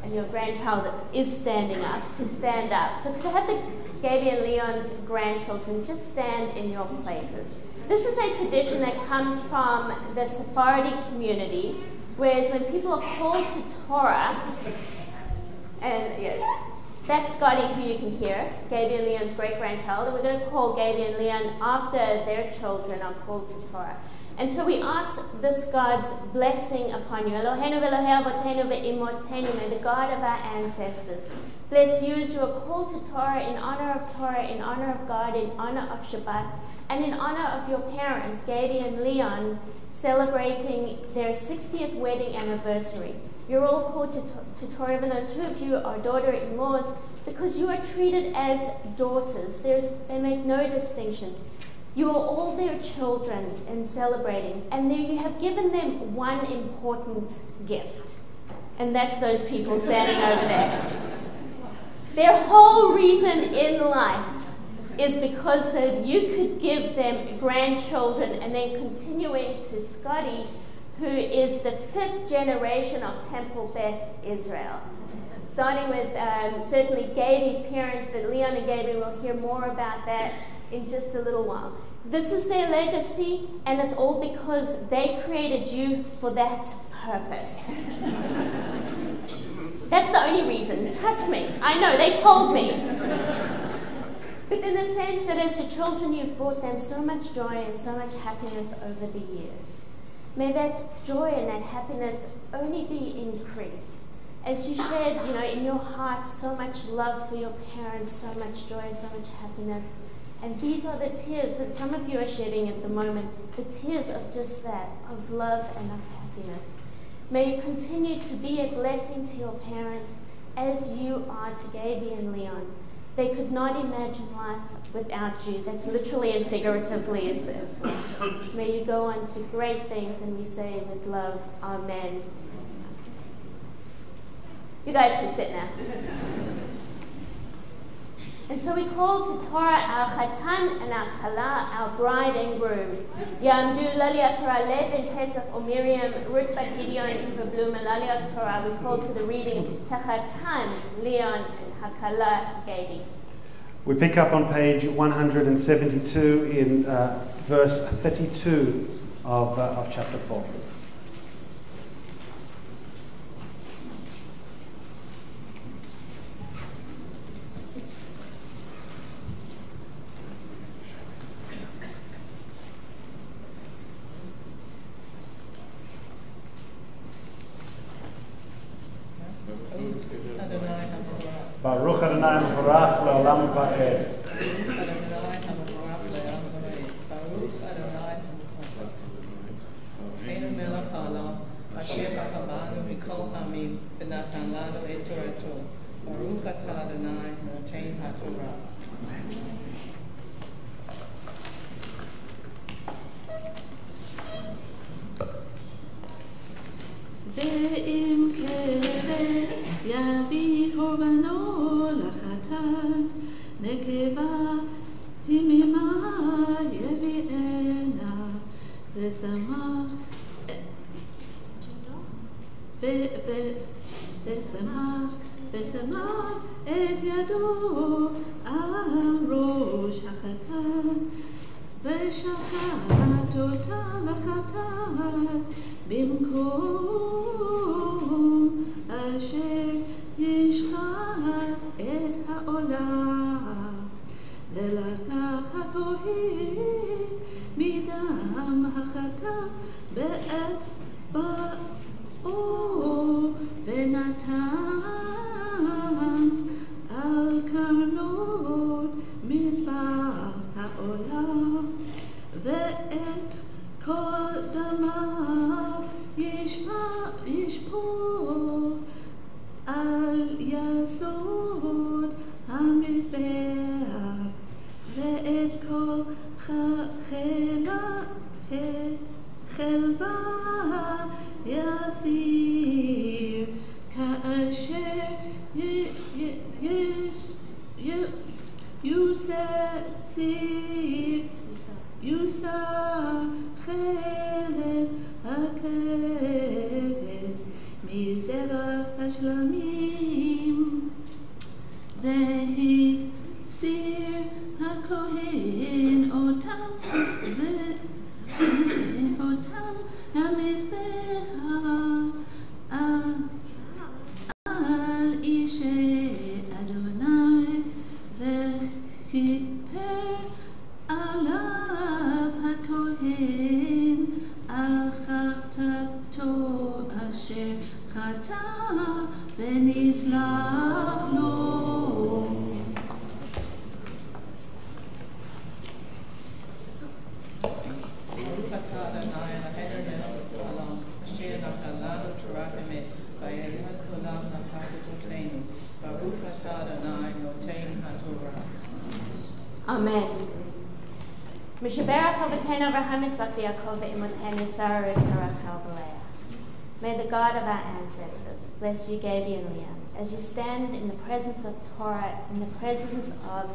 and your grandchild is standing up, to stand up. So could I have the Gaby and Leon's grandchildren just stand in your places? This is a tradition that comes from the Sephardi community, whereas when people are called to Torah, and yeah, that's Scotty, who you can hear, Gaby and Leon's great-grandchild, and we're going to call Gaby and Leon after their children are called to Torah. And so we ask this God's blessing upon you. Eloheinu v'Elohei avotenu ve'imotenu, may the God of our ancestors bless you as you are called to Torah, in honor of God, in honor of Shabbat, and in honor of your parents, Gaby and Leon, celebrating their 60th wedding anniversary. You're all called to Torah, even though two of you are daughter-in-laws, because you are treated as daughters. They make no distinction. You are all their children in celebrating, and there you have given them one important gift, and that's those people standing over there. Their whole reason in life is because so that you could give them grandchildren, and then continuing to Scotty, who is the 5th generation of Temple Beth Israel. Starting with certainly Gaby's parents, but Leon and Gaby will hear more about that in just a little while. This is their legacy, and it's all because they created you for that purpose. That's the only reason, trust me. I know, they told me. But in the sense that as your children, you've brought them so much joy and so much happiness over the years. May that joy and that happiness only be increased. As you shared, in your hearts so much love for your parents, so much joy, so much happiness. And these are the tears that some of you are shedding at the moment, the tears of just that, of love and of happiness. May you continue to be a blessing to your parents as you are to Gaby and Leon. They could not imagine life without you. That's literally and figuratively as well. May you go on to great things, and we say with love, Amen. You guys can sit now. And so we call to Torah our Chatan and our Kala, our bride and groom. Yamdu Laliat Torah Lev and Pesach or Miriam, Ruth Bat Gideon, Eva Bloom, and Laliat Torah. We call to the reading Chatan, Leon, and Hakala, Gaby. We pick up on page 172 in verse 32 of chapter 4. Baruch Adonai Mevorach Leolam Va'ed. ואם כרת יביא קורבנו לחטאת, נקבה תמימה יביאנה, ושמח את ידו על ראש החטאת, ושחט אותה לחטאת במקום אשר ישחט את העולה. ולקח הכהן מדם החטאת באצבעו ונתן על קרנות מזבח העולה, ואת כל דמיו ישפוך על יסוד המזבח, ואת כל חלבה יסיר, כאשר יוסר חלב הכבש מזבח השלמים, והסיר הכהן אותם המזבח על אישי אדוני, וכיפר עליו הכהן אתה ונסלח לו. ברוך אתה אדוני אלוהינו מלך העולם, אשר נתן לנו תורת אמת, ויראת העולם נתת תוכנו. ברוך אתה אדוני נותן התורה. Amen. Mishaberach Avotenu Avraham Yitzchak Yaakov ve'imotenu Sarah Rivka Rachel Leah. May the God of our ancestors bless you, Gaby and Leah, as you stand in the presence of Torah, in the presence of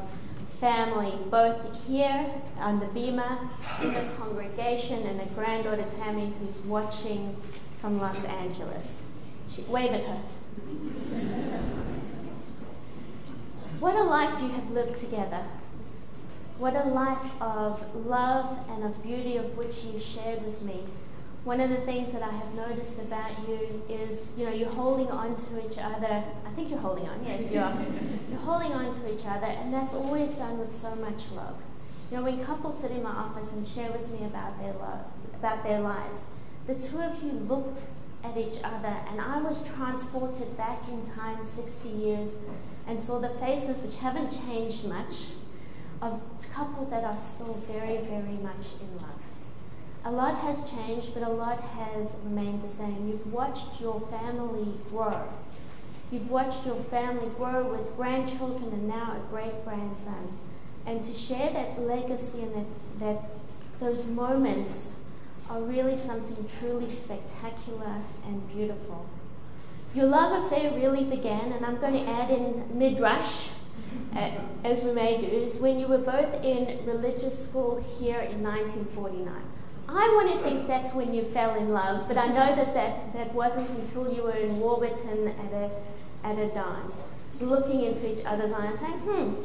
family, both here on the bima, in the congregation, and a granddaughter Tammy who's watching from Los Angeles. Wave at her. What a life you have lived together. What a life of love and of beauty of which you shared with me. One of the things that I have noticed about you is, you're holding on to each other. I think you're holding on, yes, you are. You're holding on to each other, and that's always done with so much love. When couples sit in my office and share with me about their love, about their lives, the two of you looked at each other, and I was transported back in time 60 years and saw the faces, which haven't changed much, of a couple that are still very, very much in love. A lot has changed, but a lot has remained the same. You've watched your family grow. You've watched your family grow with grandchildren and now a great-grandson. And to share that legacy and that those moments are really something truly spectacular and beautiful. Your love affair really began, and I'm going to add in midrash, as we may do, is when you were both in religious school here in 1949. I want to think that's when you fell in love, but I know that wasn't until you were in Warburton at a dance, looking into each other's eyes and saying,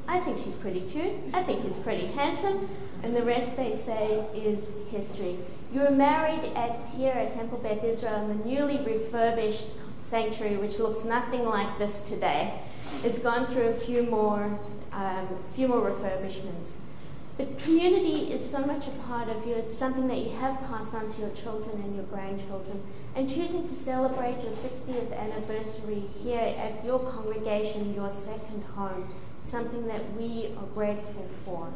I think she's pretty cute, I think he's pretty handsome, and the rest, they say, is history. You were married here at Temple Beth Israel in the newly refurbished sanctuary, which looks nothing like this today. It's gone through a few more refurbishments. But community is so much a part of you. It's something that you have passed on to your children and your grandchildren. And choosing to celebrate your 60th anniversary here at your congregation, your second home, something that we are grateful for.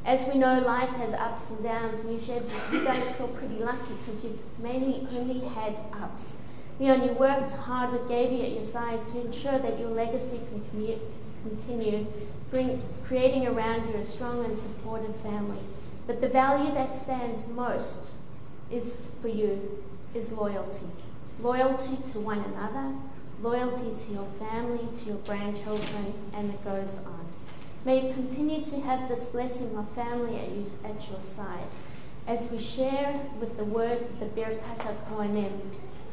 As we know, life has ups and downs, and you guys feel pretty lucky because you've mainly only had ups. You worked hard with Gaby at your side to ensure that your legacy can continue, creating around you a strong and supportive family. But the value that stands most for you is loyalty. Loyalty to one another, loyalty to your family, to your grandchildren, and it goes on. May you continue to have this blessing of family at your side as we share with the words of the Birkat HaKohanim,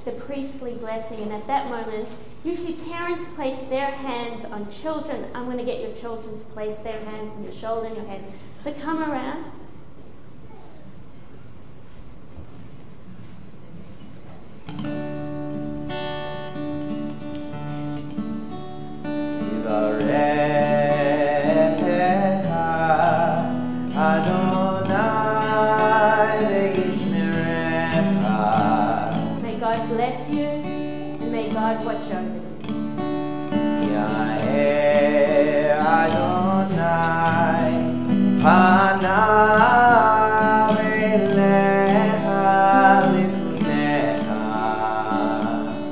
the priestly blessing. And at that moment, usually parents place their hands on children. I'm going to get your children to place their hands on your shoulder and your head. So come around. May God bless you, and may God watch over you.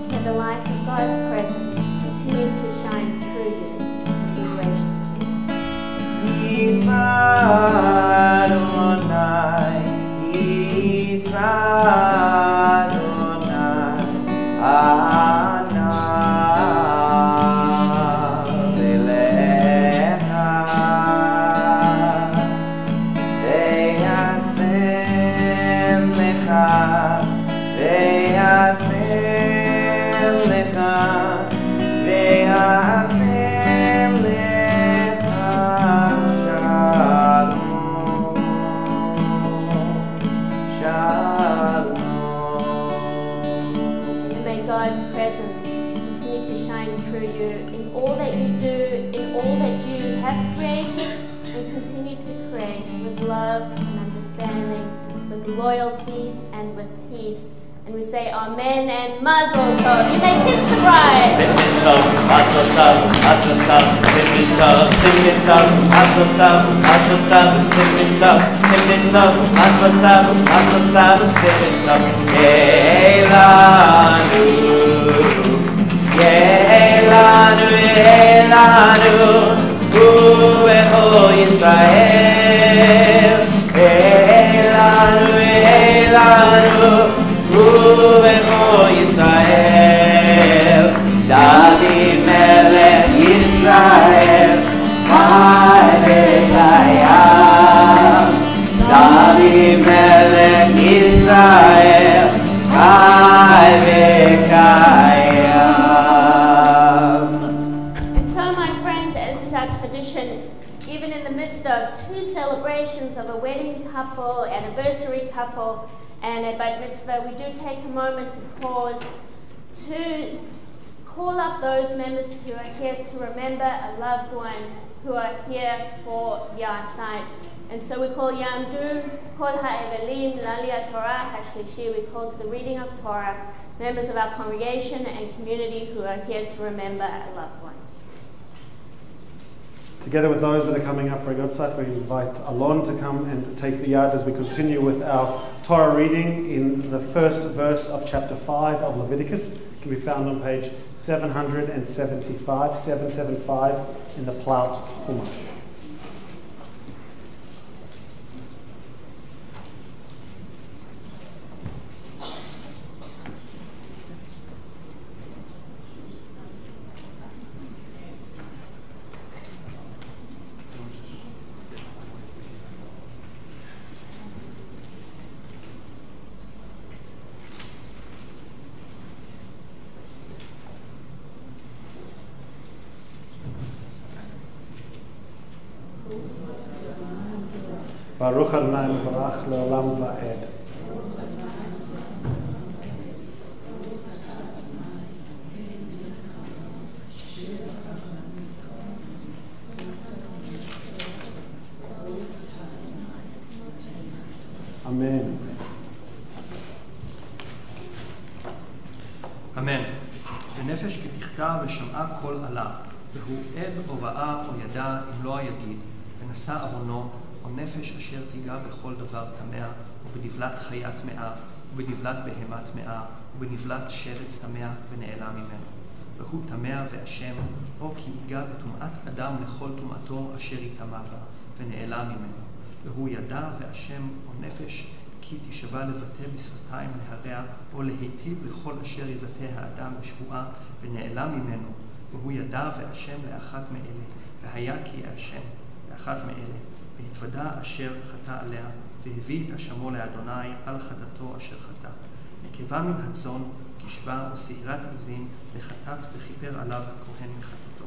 May the light of God's presence continue to shine through you and be gracious to And may God's presence continue to shine through you in all that you do, in all that you have created and continue to create with love and understanding, with loyalty and with peace, And we say Amen and Mazel Tov. You may kiss the bride. Sing it tov, mazel tov, mazel tov, sing it tov, mazel tov, mazel tov, sing it tov, mazel tov, sing it tov. Elanu, Elanu, U'echo Yisrael. Elanu, Elanu, U'echo Yisrael. David Melech Yisrael, Chai v'kayam. David Melech Yisrael, Chai v'kayam. And so, my friends, as is our tradition, even in the midst of two celebrations of a wedding couple, anniversary couple, and a bat mitzvah, we do take a moment to pause to call up those members who are here to remember a loved one who are here for Yahrzeit. And so we call Yamdu, Kol Ha'evelim, Lalia Torah, Hashlishi. We call to the reading of Torah members of our congregation and community who are here to remember a loved one. Together with those that are coming up for a Yahrzeit, we invite Alon to come and take the yard as we continue with our Torah reading in the first verse of chapter 5 of Leviticus. It can be found on page 775 in the Plaut Chumash. Baruch Adonai Mevarach Leolam Va'ed. Amen. אמן. בנפש כתכתב ושמעה קול עלה, והוא עד או ראה או ידע אם לא היגיד, ונשא ארונו, או נפש אשר תיגע בכל דבר טמא, ובנבלת חיית טמאה, ובנבלת בהמה טמאה, ובנבלת שרץ טמא, ונעלם ממנו. והוא טמא ואשם, או כי ייגע בטומאת אדם לכל טומאתו אשר יטמא בה, ונעלם ממנו. והוא ידע ואשם, או נפש, כי תשבע לבטא בשפתיים להרע, או להיטיב לכל אשר יבטא האדם בשבועה, ונעלם ממנו. והוא ידע ואשם לאחת מאלה, והיה כי האשם לאחת מאלה. והתוודה אשר חטא עליה, והביא את אשמו לאדוני על חטאתו אשר חטא. נקבה מן הצאן, כשבה ושעירת עזים, לחטאת וכיפר עליו הכהן מחטאתו.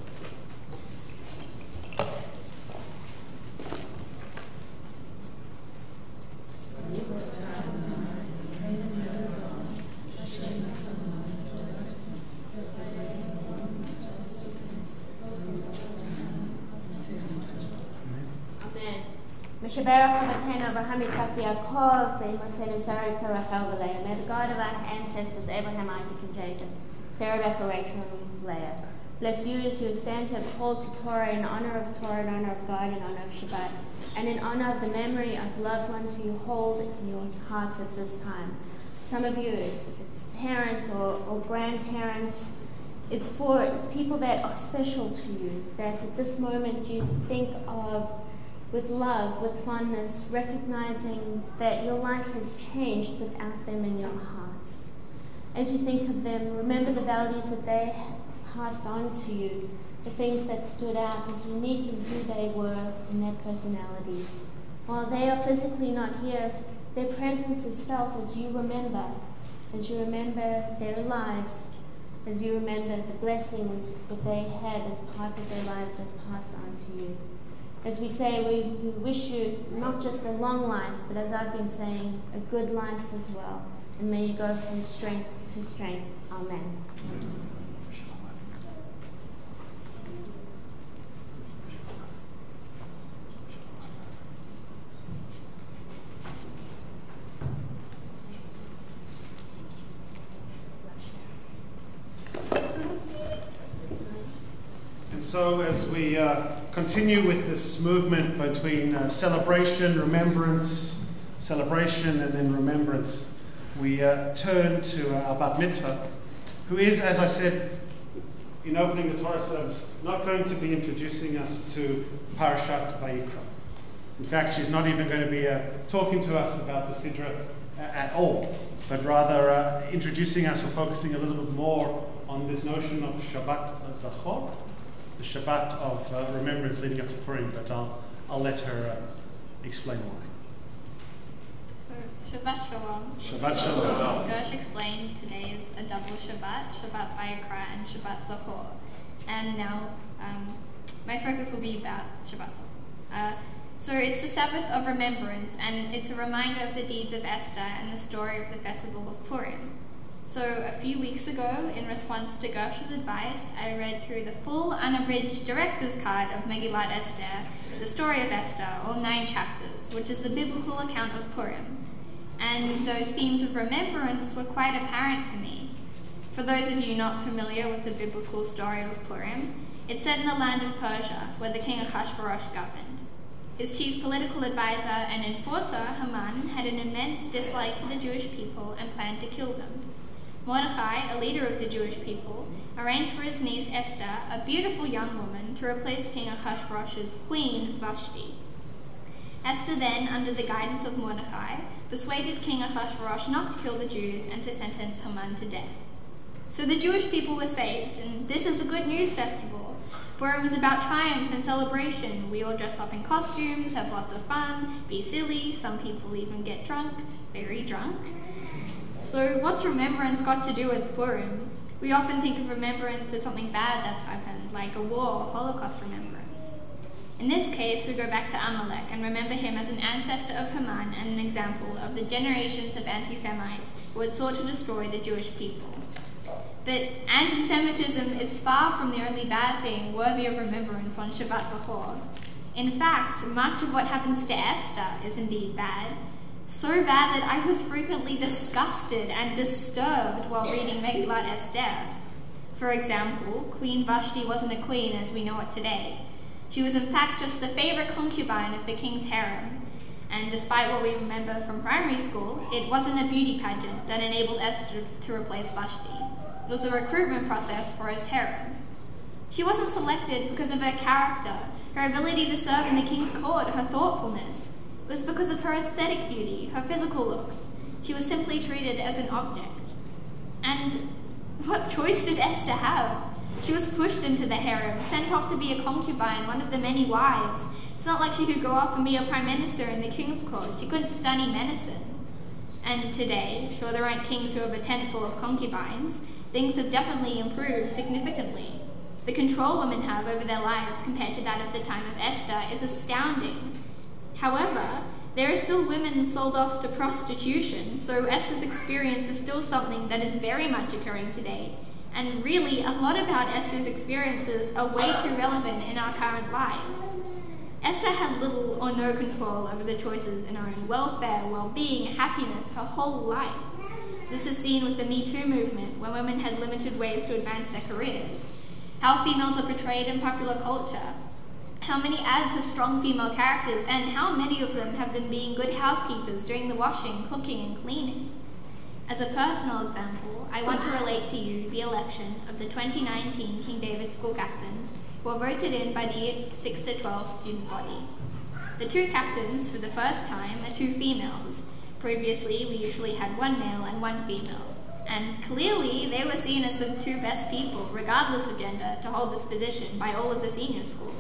Meshaberach Avatenu Abraham Yitzchak Yaakov Ve'imotenu Sarah Rivka Rachel v'Leah. May the God of our ancestors Abraham, Isaac, and Jacob, Sarah, Rebecca, Rachel, and Leah, bless you as you stand to uphold to Torah in honor of Torah, in honor of God, in honor of Shabbat, and in honor of the memory of loved ones who you hold in your hearts at this time. Some of you, it's parents or grandparents. It's for people that are special to you, that at this moment you think of with love, with fondness, recognizing that your life has changed without them in your hearts. As you think of them, remember the values that they passed on to you, the things that stood out as unique in who they were in their personalities. While they are physically not here, their presence is felt as you remember their lives, as you remember the blessings that they had as part of their lives that's passed on to you. As we say, we wish you not just a long life, but as I've been saying, a good life as well. And may you go from strength to strength. Amen. So as we continue with this movement between celebration, remembrance, celebration, and then remembrance, we turn to our bat mitzvah, who is, as I said in opening the Torah service, not going to be introducing us to Parashat Vayikra. In fact, she's not even going to be talking to us about the Sidra at all, but rather introducing us or focusing a little bit more on this notion of Shabbat Zachor, the Shabbat of remembrance leading up to Purim, but I'll let her explain why. So, Shabbat Shalom. Shabbat Shalom. As Gersh explained, today is a double Shabbat, Shabbat Vayikra and Shabbat Zachor. And now, my focus will be about Shabbat Zachor. So it's the Sabbath of remembrance, and it's a reminder of the deeds of Esther and the story of the festival of Purim. So a few weeks ago, in response to Gersh's advice, I read through the full unabridged director's cut of Megillat Esther, the story of Esther, all 9 chapters, which is the biblical account of Purim. And those themes of remembrance were quite apparent to me. For those of you not familiar with the biblical story of Purim, it's set in the land of Persia, where the king Ahasuerus governed. His chief political advisor and enforcer, Haman, had an immense dislike for the Jewish people and planned to kill them. Mordecai, a leader of the Jewish people, arranged for his niece Esther, a beautiful young woman, to replace King Ahasuerus' queen, Vashti. Esther then, under the guidance of Mordecai, persuaded King Ahasuerus not to kill the Jews and to sentence Haman to death. So the Jewish people were saved, and this is a good news festival. Purim is about triumph and celebration. We all dress up in costumes, have lots of fun, be silly, some people even get drunk, very drunk. So what's remembrance got to do with Purim? We often think of remembrance as something bad that's happened, like a war or Holocaust remembrance. In this case, we go back to Amalek and remember him as an ancestor of Haman and an example of the generations of anti-Semites who had sought to destroy the Jewish people. But anti-Semitism is far from the only bad thing worthy of remembrance on Shabbat Zachor. In fact, much of what happens to Esther is indeed bad. So bad that I was frequently disgusted and disturbed while reading Megillat Esther. For example, Queen Vashti wasn't a queen as we know it today. She was in fact just the favorite concubine of the king's harem. And despite what we remember from primary school, it wasn't a beauty pageant that enabled Esther to replace Vashti. It was a recruitment process for his harem. She wasn't selected because of her character, her ability to serve in the king's court, her thoughtfulness. It was because of her aesthetic beauty, her physical looks. She was simply treated as an object. And what choice did Esther have? She was pushed into the harem, sent off to be a concubine, one of the many wives. It's not like she could go off and be a prime minister in the king's court. She couldn't study medicine. And today, sure, there aren't kings who have a tent full of concubines. Things have definitely improved significantly. The control women have over their lives compared to that of the time of Esther is astounding. However, there are still women sold off to prostitution, so Esther's experience is still something that is very much occurring today. And really, a lot about Esther's experiences are way too relevant in our current lives. Esther had little or no control over the choices in her own welfare, well-being, happiness, her whole life. This is seen with the Me Too movement, where women had limited ways to advance their careers. How females are portrayed in popular culture. How many ads of strong female characters, and how many of them have them being good housekeepers doing the washing, cooking, and cleaning. As a personal example, I want to relate to you the election of the 2019 King David school captains who were voted in by the Year 6 to 12 student body. The 2 captains, for the first time, are 2 females. Previously, we usually had 1 male and 1 female. And clearly, they were seen as the 2 best people, regardless of gender, to hold this position by all of the senior school.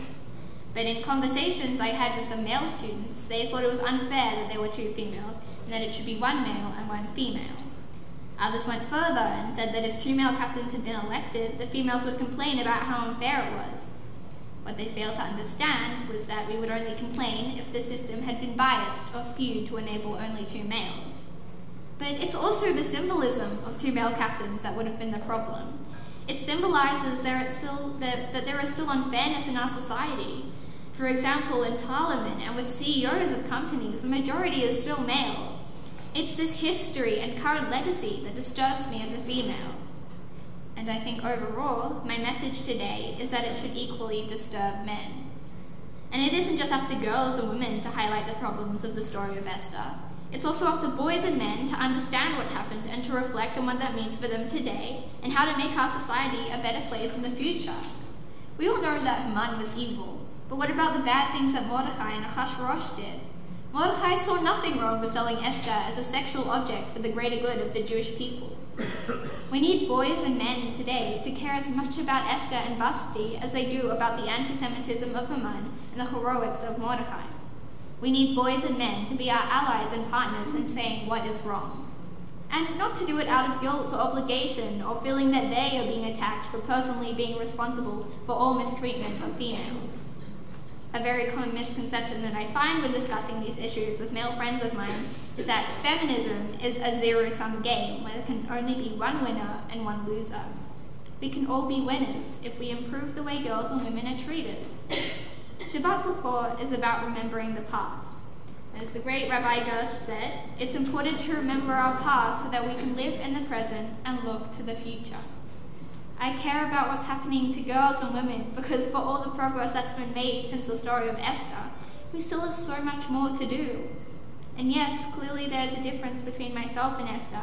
But in conversations I had with some male students, they thought it was unfair that there were 2 females, and that it should be 1 male and 1 female. Others went further and said that if 2 male captains had been elected, the females would complain about how unfair it was. What they failed to understand was that we would only complain if the system had been biased or skewed to enable only 2 males. But it's also the symbolism of 2 male captains that would have been the problem. It symbolizes that there is still unfairness in our society. For example, in Parliament and with CEOs of companies, the majority is still male. It's this history and current legacy that disturbs me as a female. And I think overall, my message today is that it should equally disturb men. And it isn't just up to girls and women to highlight the problems of the story of Esther. It's also up to boys and men to understand what happened and to reflect on what that means for them today and how to make our society a better place in the future. We all know that Haman was evil, but what about the bad things that Mordecai and Ahasuerus did? Mordecai saw nothing wrong with selling Esther as a sexual object for the greater good of the Jewish people. We need boys and men today to care as much about Esther and Vashti as they do about the anti-Semitism of Haman and the heroics of Mordecai. We need boys and men to be our allies and partners in saying what is wrong. And not to do it out of guilt or obligation or feeling that they are being attacked for personally being responsible for all mistreatment of females. A very common misconception that I find when discussing these issues with male friends of mine is that feminism is a zero-sum game where there can only be one winner and one loser. We can all be winners if we improve the way girls and women are treated. Shabbat Zachor is about remembering the past. As the great Rabbi Gersh said, it's important to remember our past so that we can live in the present and look to the future. I care about what's happening to girls and women because for all the progress that's been made since the story of Esther, we still have so much more to do. And yes, clearly there's a difference between myself and Esther.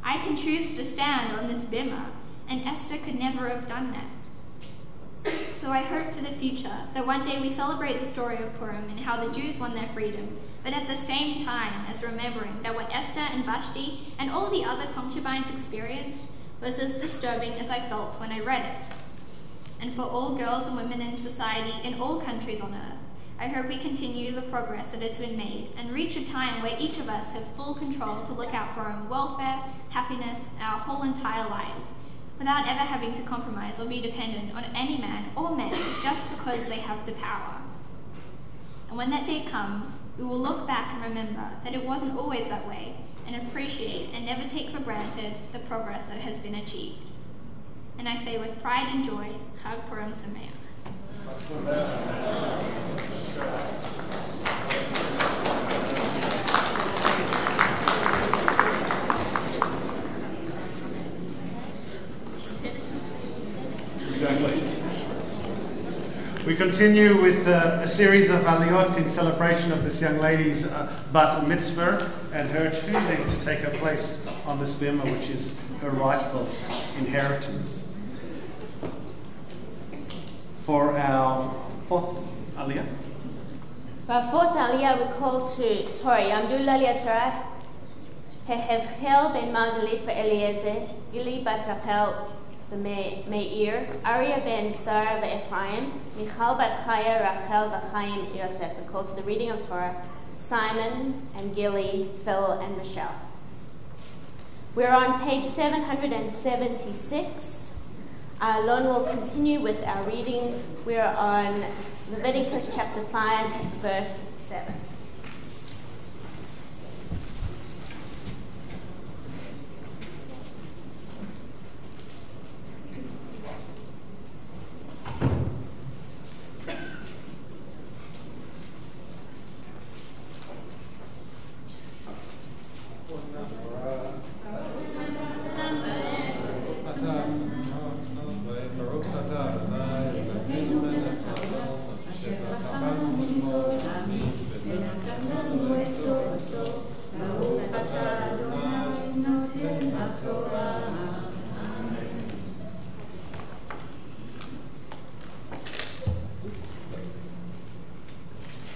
I can choose to stand on this bimah, and Esther could never have done that. So I hope for the future that one day we celebrate the story of Purim and how the Jews won their freedom, but at the same time as remembering that what Esther and Vashti and all the other concubines experienced was as disturbing as I felt when I read it. And for all girls and women in society in all countries on earth, I hope we continue the progress that has been made and reach a time where each of us have full control to look out for our own welfare, happiness, and our whole entire lives, without ever having to compromise or be dependent on any man or men just because they have the power. And when that day comes, we will look back and remember that it wasn't always that way, and appreciate and never take for granted the progress that has been achieved. And I say with pride and joy, Chag Purim Sameach. Exactly. We continue with a series of aliyot in celebration of this young lady's bat mitzvah and her choosing to take her place on this bimah, which is her rightful inheritance. For our fourth aliyah. For our fourth aliyah, we call to Torah. Yamdu l'aliyah Torah. Hehevchel ben Margalit ve'Eliezer, Gili bat Rachel Meir, Arya ben Sarah ve'Ephraim, Michal bat Chaya, Rachel v'Chaim Yosef. We call to the reading of Torah, Simon and Gilly, Phil and Michelle. We're on page 776. Lon will continue with our reading. We're on Leviticus chapter 5, verse 7.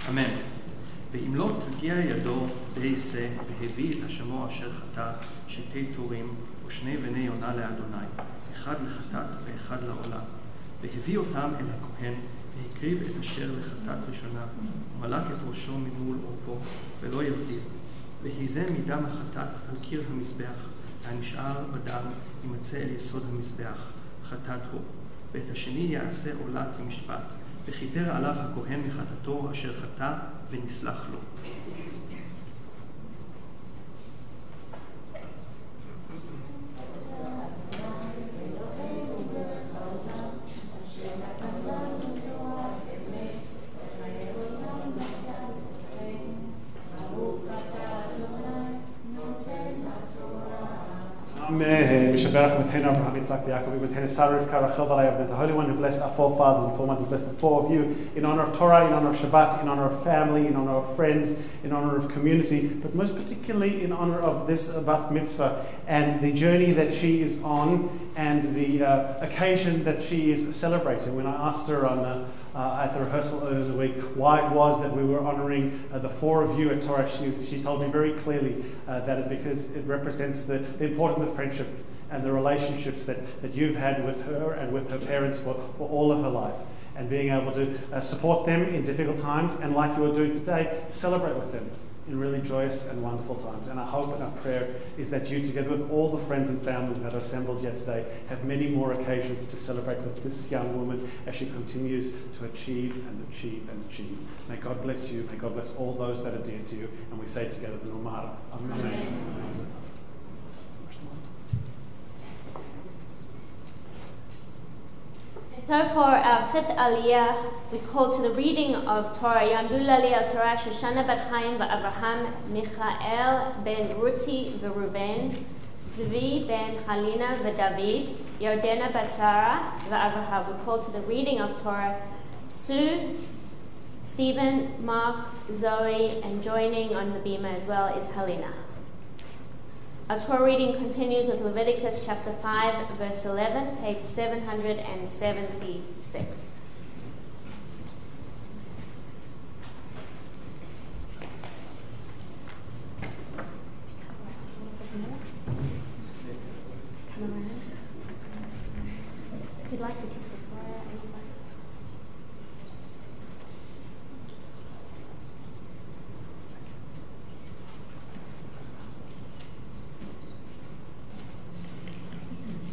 אמן. ואם לא תגיע ידו בעשה והביא את השמו אשר חטא שתי תורים ושני בני יונה לאדוני, אחד לחטאת ואחד לעולה, והביא אותם אל הכהן והקריב את אשר לחטאת ראשונה ומלק את ראשו ממול עורפו ולא יבדיל, והיא זה מדם החטאת על קיר המזבח הנשאר בדם ימצא אל יסוד המזבח, חטאת הוא, ואת השני יעשה עולה כמשפט, וכיפר עליו הכהן מחטאתו אשר חטא ונסלח לו. The Holy One who blessed our forefathers and foremothers, bless the four of you in honor of Torah, in honor of Shabbat, in honor of family, in honor of friends, in honor of community, but most particularly in honor of this bat mitzvah and the journey that she is on and the occasion that she is celebrating. When I asked her at the rehearsal earlier in the week why it was that we were honoring the four of you at Torah, she told me very clearly because it represents the importance of friendship and the relationships that you've had with her and with her parents for all of her life. And being able to support them in difficult times, and like you are doing today, celebrate with them in really joyous and wonderful times. And our hope and our prayer is that you, together with all the friends and family that are assembled here today, have many more occasions to celebrate with this young woman as she continues to achieve and achieve and achieve. May God bless you. May God bless all those that are dear to you. And we say together the Nomara. Amen. Amen. So for our fifth Aliyah, we call to the reading of Torah. Yamdu Aliyah Torah Shoshana bat Chaim v'Avraham, Michael ben Ruti v'Ruven, Zvi ben Halina v'David, Yardena bat Zara v'Avraham. We call to the reading of Torah. Sue, Stephen, Mark, Zoe, and joining on the bima as well is Helena. Our Torah reading continues with Leviticus chapter 5, verse 11, page 776. Come around. If you'd like to kiss the Torah, anybody?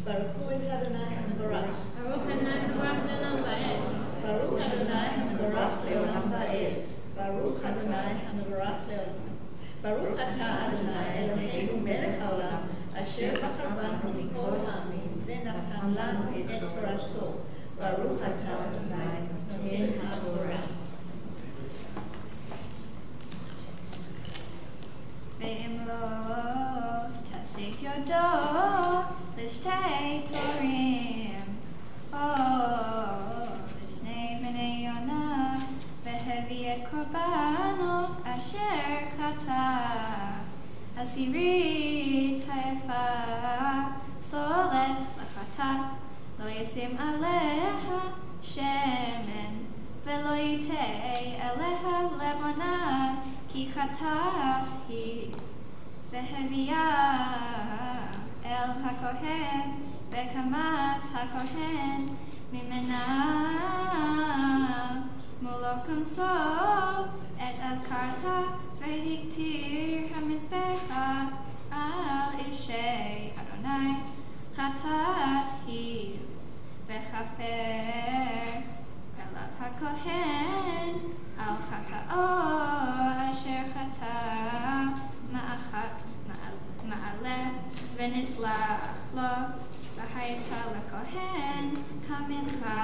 Baruch Adonai Barak. Baruch Adonai Barak Baruch Adonai Barak Leolam Ba'ed. Baruch Adonai Barak Leolam. Baruch Atah Adonai Eloheinu Melech Haolam Asher Bachar banu mikol ha'amim ve'natan lanu et Torato. Baruch Atah Adonai Noten HaTorah. Ve'imlo tasik yodo Lishtei Torim, Lishnei Bnei Yona, Vehevi et Korbano, Asher Chata, Asirit Haifa, Solet Lachatat, Lo Yasim Aleha Shemen, Velo Yitei Aleha Levona, Ki Chatat Hi, Veheviah El HaKohen, Bekamat HaKohen, Mimena, Mulo Kamso, Et Azkarta, Vehiktir HaMizbecha, Al Ishei Adonai, Chatat Hi, Vechafer, Elav HaKohen, Al Chata'o, Asher Chata, Ma'achat, Ma'aleh, V'nislach lo, v'hayta l'kohen, kamincha.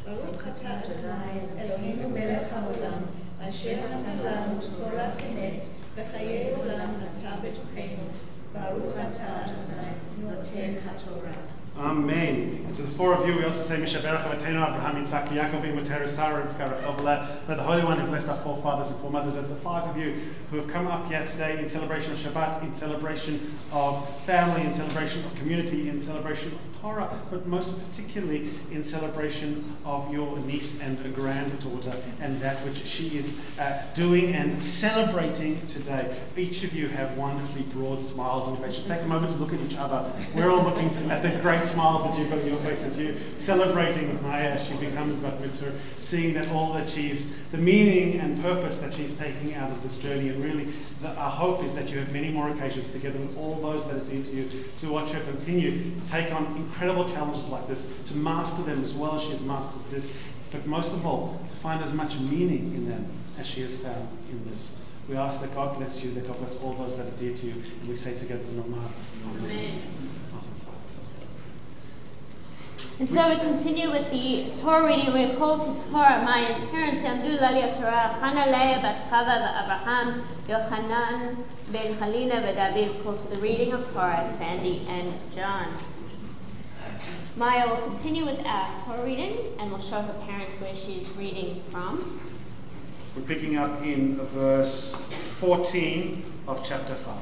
Baruch atah Adonai Eloheinu melech haolam, asher natan lanu Torah emet, v'chayei olam nata b'tochenu. Baruch atah Adonai Noten HaTorah. Amen. And to the four of you, we also say, Mishaberach Avotenu Avraham, Yitzhak, Yaakov, Imotera, Sarah, Rivka, Rachel, let the Holy One who blessed our forefathers and foremothers, as the five of you who have come up here today in celebration of Shabbat, in celebration of family, in celebration of community, in celebration of Torah, but most particularly in celebration of your niece and granddaughter and that which she is doing and celebrating today. Each of you have wonderfully broad smiles on your face. Just take a moment to look at each other. We're all looking at the great smiles that you've got on your faces. You celebrating with Maya as she becomes bat mitzvah, seeing that all that the meaning and purpose that she's taking out of this journey. And really, our hope is that you have many more occasions together with all those that are dear to you to watch her continue to take on incredible challenges like this, to master them as well as she has mastered this, but most of all, to find as much meaning in them as she has found in this. We ask that God bless you, that God bless all those that are dear to you, and we say together, Amen. Awesome. And so we continue with the Torah reading. We're called to Torah. Maya's parents, Yamdu Lalia Torah, Hannah, Leah, Bat Chava, Abraham, Yochanan, Ben Halina, David, called to the reading of Torah, Sandy and John. Maya will continue with our Torah reading and will show her parents where she's reading from. We're picking up in verse 14 of chapter 5.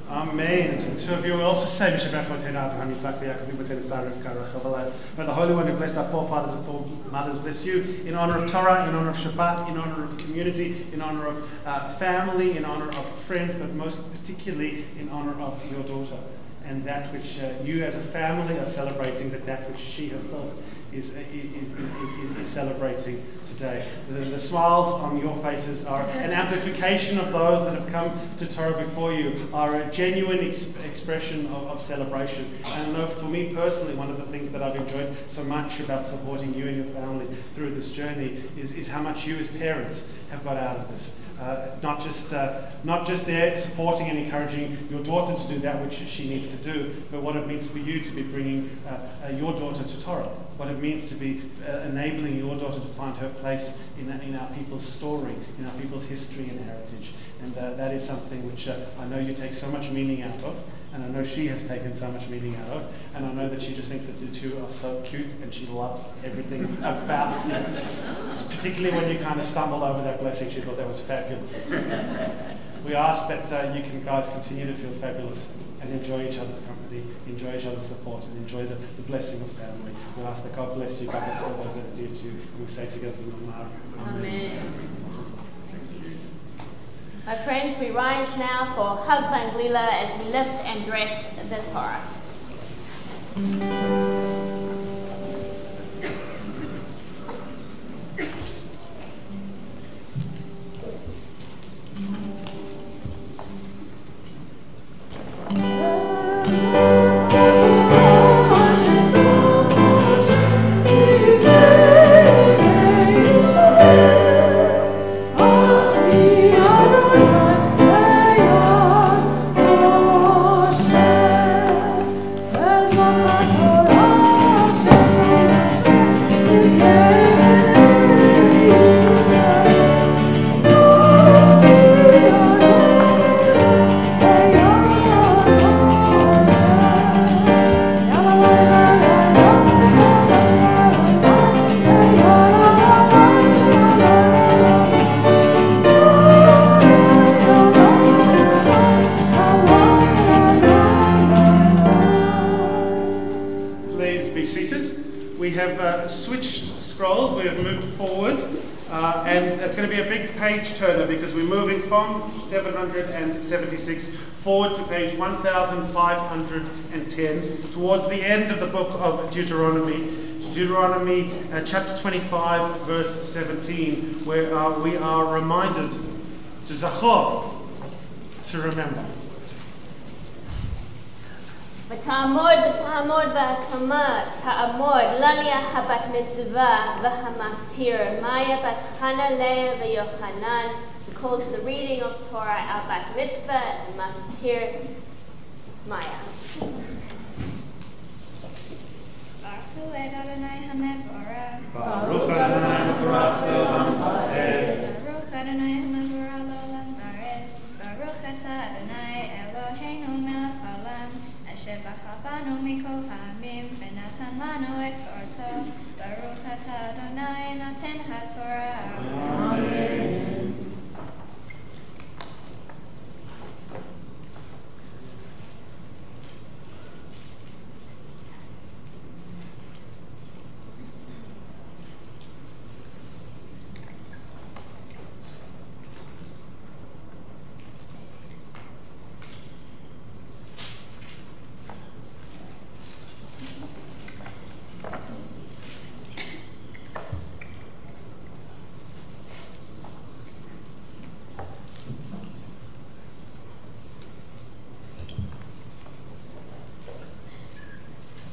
Amen. And two of you will also say, may the Holy One who blessed our forefathers and foremothers bless you in honor of Torah, in honor of Shabbat, in honor of community, in honor of family, in honor of friends, but most particularly in honor of your daughter. And that which you as a family are celebrating, but that which she herself is celebrating today. The smiles on your faces are an amplification of those that have come to Torah before you, are a genuine expression of celebration. And I know for me personally, one of the things that I've enjoyed so much about supporting you and your family through this journey is how much you as parents have got out of this. Not just there supporting and encouraging your daughter to do that which she needs to do, but what it means for you to be bringing your daughter to Torah. What it means to be enabling your daughter to find her place in our people's story, in our people's history and heritage. And that is something which I know you take so much meaning out of, and I know she has taken so much meaning out of, and I know that she just thinks that the two are so cute, and she loves everything about it. Particularly when you kind of stumbled over that blessing, she thought that was fabulous. We ask that you can guys continue to feel fabulous and enjoy each other's company, enjoy each other's support, and enjoy the blessing of family. We ask that God bless you, God bless all those that are dear to you, and we say together, Amen. My friends, we rise now for Hagla and Lila as we lift and dress the Torah. page turner because we're moving from 776 forward to page 1510 towards the end of the book of Deuteronomy, to Deuteronomy chapter 25 verse 17, where we are reminded to zachor, to remember. ותעמוד תעמוד לליה הבת מצווה והמפטיר Maya bat Chana Leah v'Yochanan, to call to the reading of Torah our bat mitzvah and maftir Maya. Baruch Adonai HaMevorach. Baruch Adonai HaMevorach le'olam va'ed. Baruch Adonai HaMevorach le'olam va'ed. Baruch atah Adonai Eloheinu melech haolam, asher bachar banu mikol ha'amim v'natan lanu et torto. Baruch atah Adonai noten haTorah. Amen.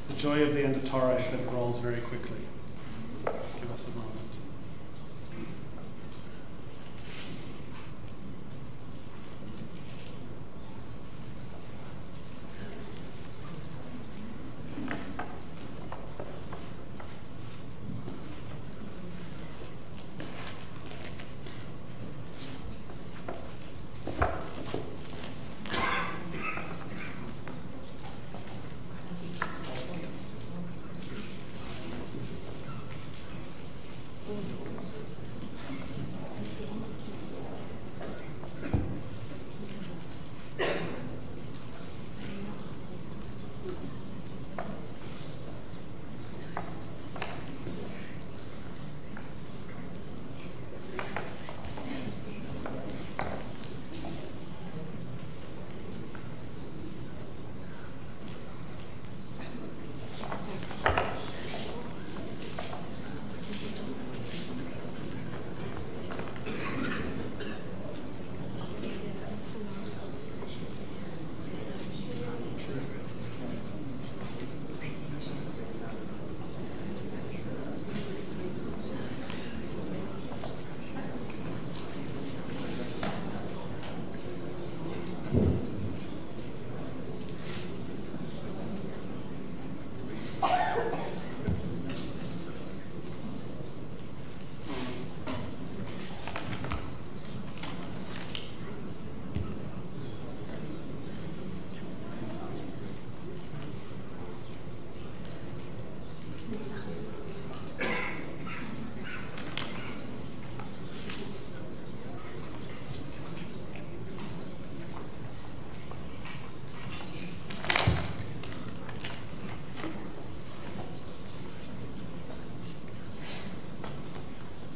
The joy of the end of Torah is that it rolls very quickly. Give us a moment.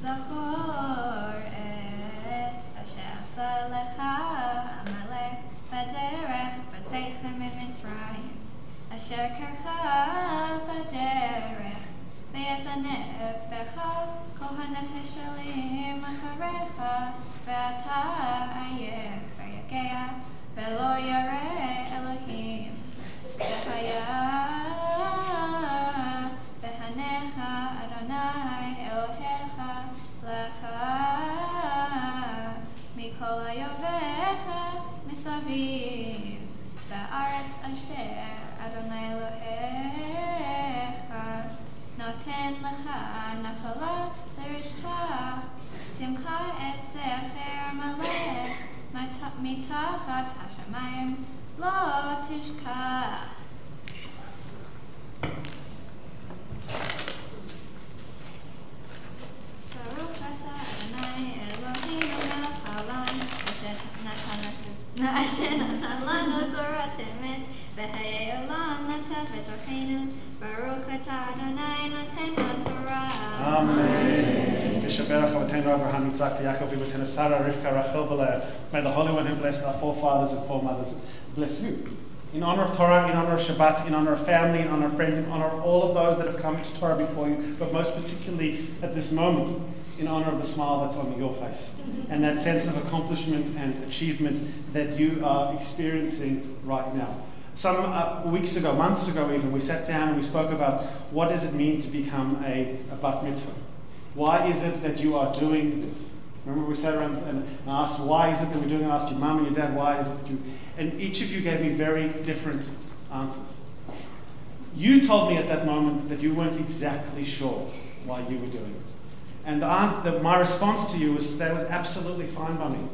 זכור את אשר עשה לך עמלק בדרך בצאתך ממצרים, אשר קרחה בדרך ויזנב בך כל הנחשלים אחריך, ואתה עייף ויגע ולא ירא אלוהים, והיה בהניך אדוני אלוהיך לך מכל אויביך מסביב בארץ אשר אדוני אלוהיך נותן לך נחלה לרשתה, תמחה את זכר עמלק מתחת השמיים לא תשכח. ברוך אתה אדוני אלוהינו מלך העולם, אשר נתן לנו תורת אמת וחיי עולם נטע בתוכנו. ברוך אתה אדוני נותן התורה. Amen. V'shaberach Avotenu Avraham, Yitzhak, Yaakov, V'Ibotenu Sarah, Rivka, Rachel, V'Leah. May the Holy One who blessed our forefathers and foremothers bless you. In honor of Torah, in honor of Shabbat, in honor of family, in honor of friends, in honor of all of those that have come to Torah before you, but most particularly at this moment, in honor of the smile that's on your face and that sense of accomplishment and achievement that you are experiencing right now. Some weeks ago, months ago even, we sat down and we spoke about what does it mean to become a bat mitzvah? Why is it that you are doing this? Remember we sat around and asked, why is it that we're doing it? I asked your mum and your dad, why is it that you... And each of you gave me very different answers. You told me at that moment that you weren't exactly sure why you were doing it. And my response to you was, that was absolutely fine by me.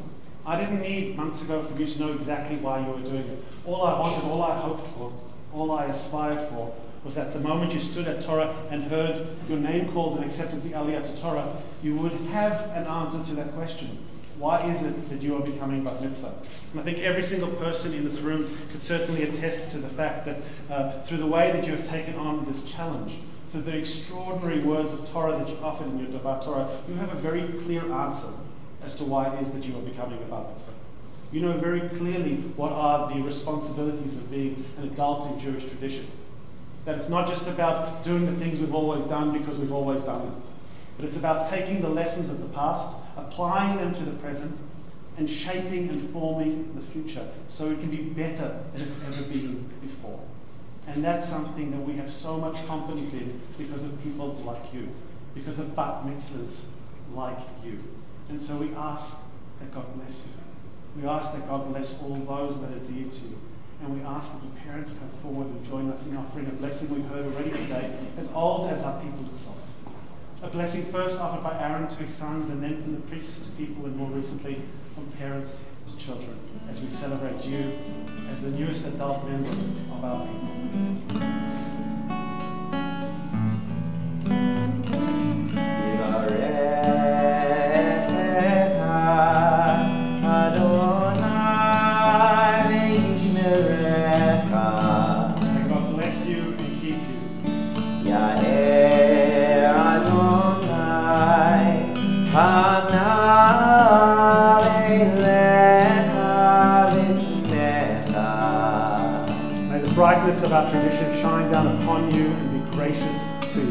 I didn't need months ago for you to know exactly why you were doing it. All I wanted, all I hoped for, all I aspired for was that the moment you stood at Torah and heard your name called and accepted the Aliyah to Torah, you would have an answer to that question. Why is it that you are becoming bat mitzvah? And I think every single person in this room could certainly attest to the fact that through the way that you have taken on this challenge, through the extraordinary words of Torah that you offered in your Devar Torah, you have a very clear answer as to why it is that you are becoming a bat mitzvah. You know very clearly what are the responsibilities of being an adult in Jewish tradition. That it's not just about doing the things we've always done because we've always done them, but it's about taking the lessons of the past, applying them to the present, and shaping and forming the future so it can be better than it's ever been before. And that's something that we have so much confidence in because of people like you, because of bat mitzvahs like you. And so we ask that God bless you. We ask that God bless all those that are dear to you. And we ask that the parents come forward and join us in offering a blessing we've heard already today, as old as our people itself. A blessing first offered by Aaron to his sons, and then from the priests to people, and more recently from parents to children, as we celebrate you as the newest adult member of our people. Of our tradition shine down upon you and be gracious to you.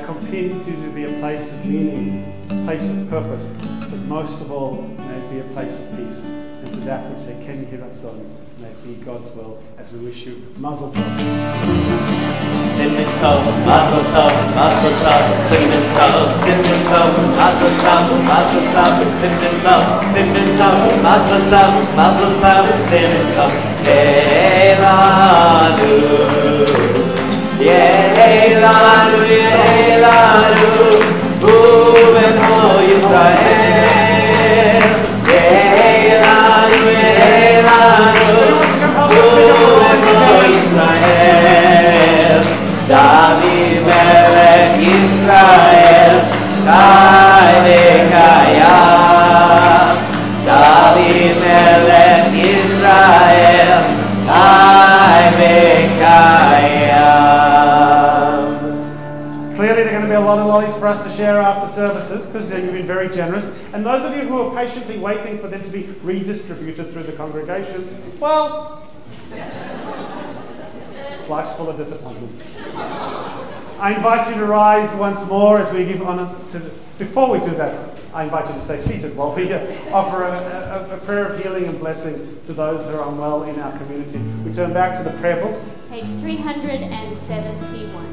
Continue to be a place of meaning, a place of purpose, but most of all, may it be a place of peace. And to that we say, Ken Yeh Ratzon, may it be God's will, as we wish you Mazel Tov. Simon Tov, Mazel Tov, Mazel Tov, Simon Tov, Simon Tov, Mazel Tov, Mazel Tov, Simon Tov, Simon Tov, Mazel Tov, Mazel Tov, Simon Tov, Elanu. Yehelanu, Yehelanu, Ubemo Yisrael. Yehelanu, Yehelanu, Ubemo Yisrael. David Melech Yisrael, Chai v'kayam. David Melech Yisrael, Chai v'kayam. Clearly there are going to be a lot of lollies for us to share after services, because you've been very generous. And those of you who are patiently waiting for them to be redistributed through the congregation, well, life's full of disappointments. I invite you to rise once more as we give honor to... Before we do that, I invite you to stay seated while we offer a prayer of healing and blessing to those who are unwell in our community. We turn back to the prayer book. Page 371.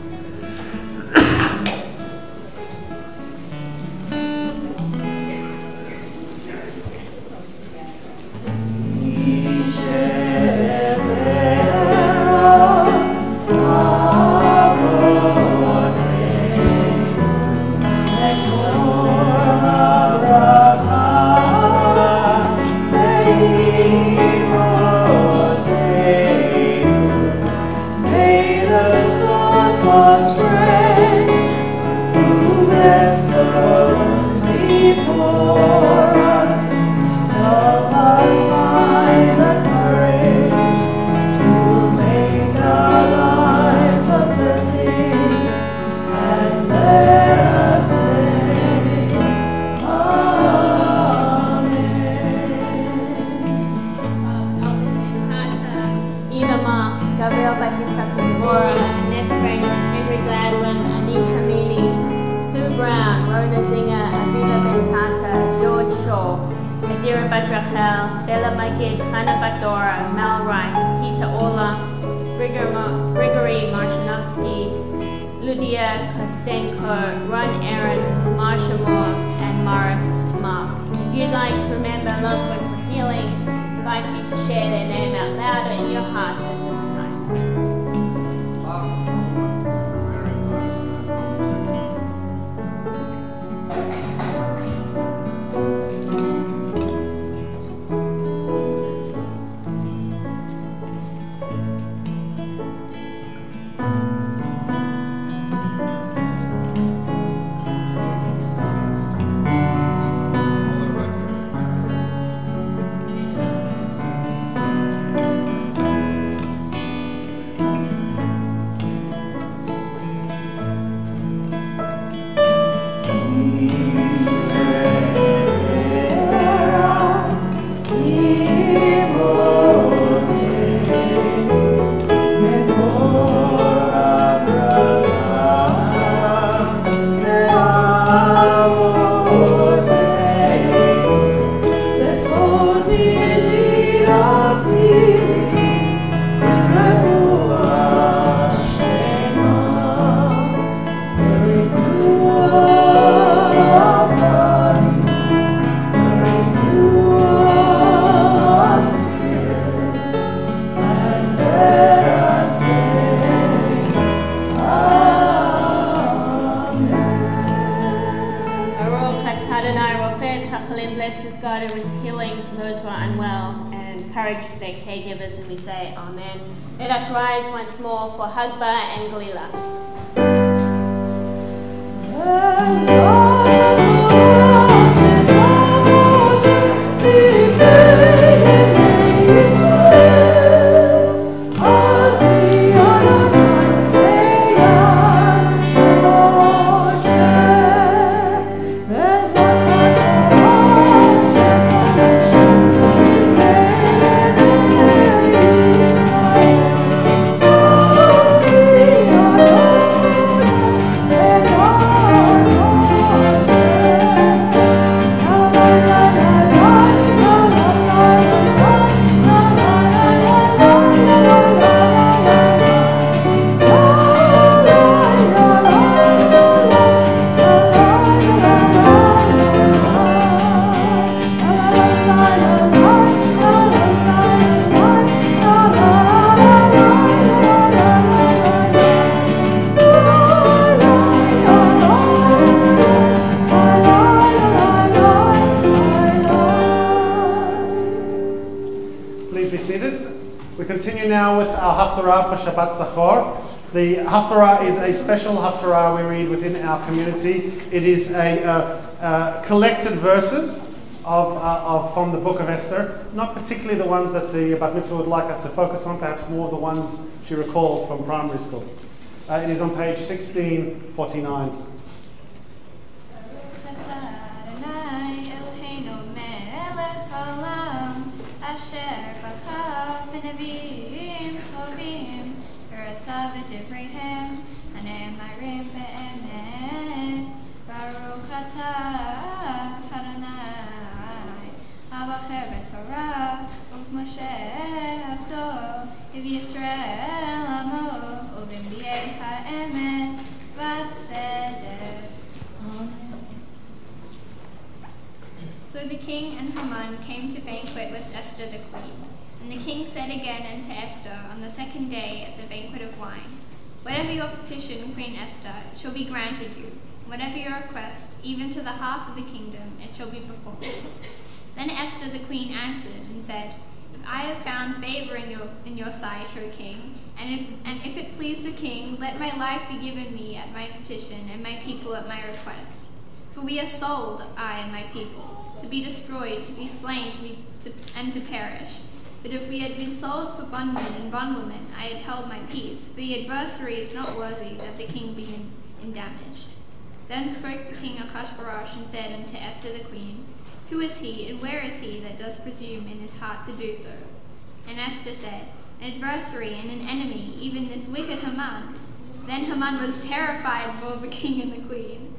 Haftarah for Shabbat Zachor. The Haftarah is a special Haftarah we read within our community. It is a collected verses from the book of Esther, not particularly the ones that the Bat Mitzvah would like us to focus on, perhaps more the ones she recalls from primary school. It is on page 1649. So the king and Haman came to banquet with Esther the queen. And the king said again unto Esther on the second day at the banquet of wine, Whatever your petition, Queen Esther, it shall be granted you. Whatever your request, even to the half of the kingdom, it shall be performed. Then Esther the queen answered and said, If I have found favor in your sight, O king, And if it please the king, let my life be given me at my petition, and my people at my request. For we are sold, I and my people, to be destroyed, to be slain, and to perish. But if we had been sold for bondmen and bondwomen, I had held my peace, for the adversary is not worthy that the king be damaged. Then spoke the king Ahasuerus and said unto Esther the queen, Who is he, and where is he that does presume in his heart to do so? And Esther said, An adversary and an enemy, even this wicked Haman. Then Haman was terrified before the king and the queen.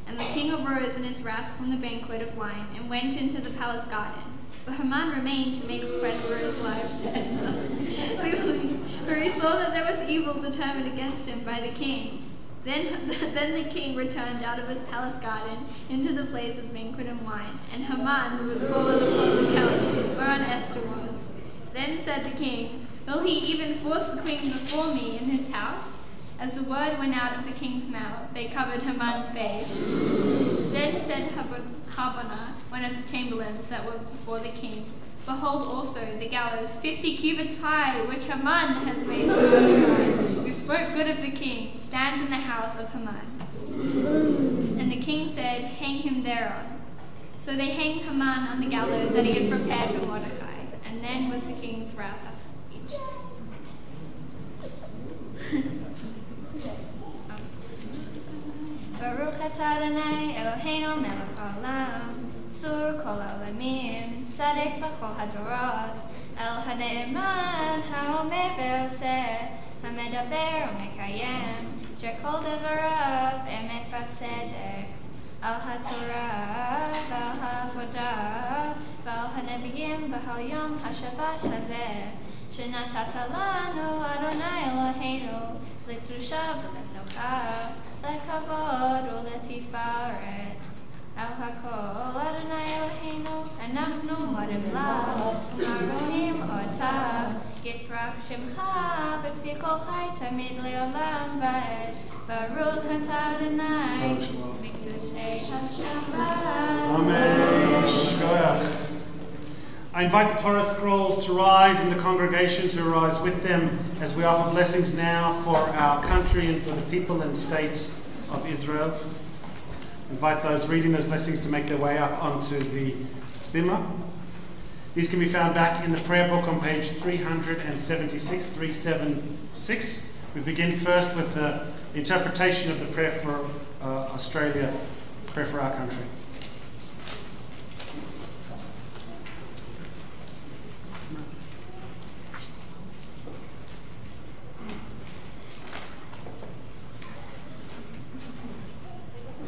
And the king arose in his wrath from the banquet of wine, and went into the palace garden. But Haman remained to make request for his life to Esther, for he saw that there was evil determined against him by the king. Then the king returned out of his palace garden into the place of banquet and wine, and Haman was fallen upon the couch whereon Esther was. Then said the king, Will he even force the queen before me in his house? As the word went out of the king's mouth, they covered Haman's face. Then said Harbonah, one of the chamberlains that were before the king, Behold also the gallows 50 cubits high, which Haman has made for Mordecai, who spoke good of the king, stands in the house of Haman. And the king said, Hang him thereon. So they hanged Haman on the gallows that he had prepared for Mordecai, and then was the king's wrath assuaged. Baruch atah Adonai Eloheinu melech haolam, sur kol ha'olamim, tzaddik b'chol hadorot, el ha'ne'eman ha'omer ve'oseh, ha'medaber u'mekayem, shekol devarav emet v'tzedek, al ha'torah v'al ha'avodah, v'al ha'neviim v'al yom ha'shabbat hazeh, shenatata lanu Adonai Eloheinu, l'kedusha v'lemnocha, לכבוד ולתפארת. על הכל אדוני אלוהינו, אנחנו מודים לך, ומעריכים אותך, יתברך שמך בפי כל חי תמיד לעולם ועד. ברוך אתה אדוני, מקדושי השבת. Amen. I invite the Torah scrolls to rise and the congregation to rise with them as we offer blessings now for our country and for the people and states of Israel. I invite those reading those blessings to make their way up onto the bimah. These can be found back in the prayer book on page 376. We begin first with the interpretation of the prayer for Australia, prayer for our country.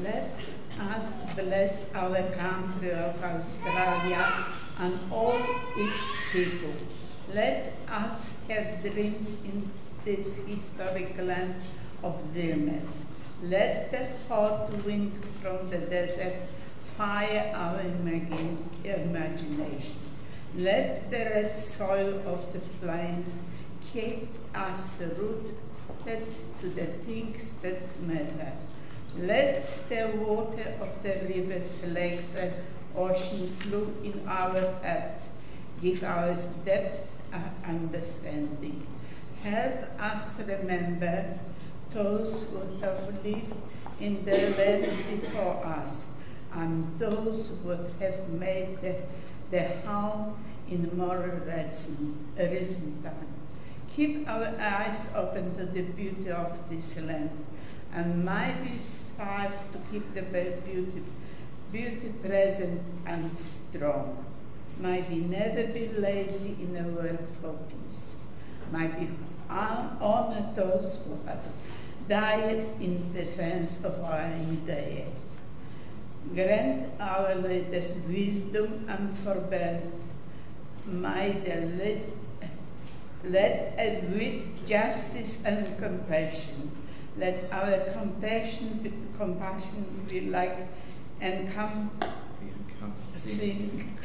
Let us bless our country of Australia and all its people. Let us have dreams in this historic land of dreamers. Let the hot wind from the desert fire our imagination. Let the red soil of the plains keep us rooted to the things that matter. Let the water of the rivers, lakes, and ocean flow in our hearts. Give us depth and understanding. Help us remember those who have lived in the land before us, and those who have made the home in moral recent time. Keep our eyes open to the beauty of this land, and may we strive to keep the beauty present and strong. May we never be lazy in our work for peace. May we honor those who have died in defense of our ideas. Grant our leaders wisdom and forbearance. May they lead with justice and compassion. Let our compassion be like encompassing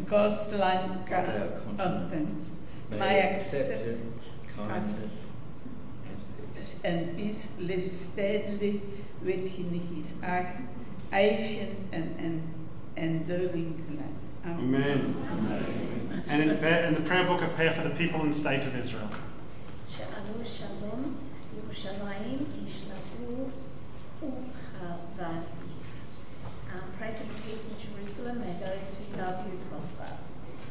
coastline content. May acceptance, kindness, and peace live steadily within his ancient and enduring land. Amen. And in the prayer book, a prayer for the people and state of Israel. Yerushalayim Yishlahu U'Havah. Pray for the peace in Jerusalem. May those who love you prosper.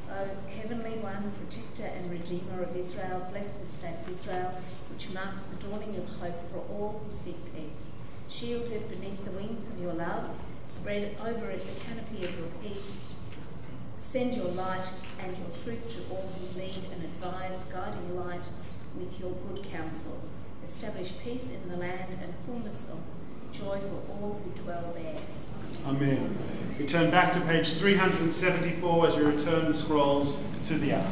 O Heavenly One, Protector and Redeemer of Israel, bless the state of Israel, which marks the dawning of hope for all who seek peace. Shield it beneath the wings of your love. Spread over it the canopy of your peace. Send your light and your truth to all who need and advise, guiding light with your good counsel. Establish peace in the land and fullness of joy for all who dwell there. Amen. We turn back to page 374 as we return the scrolls to the ark.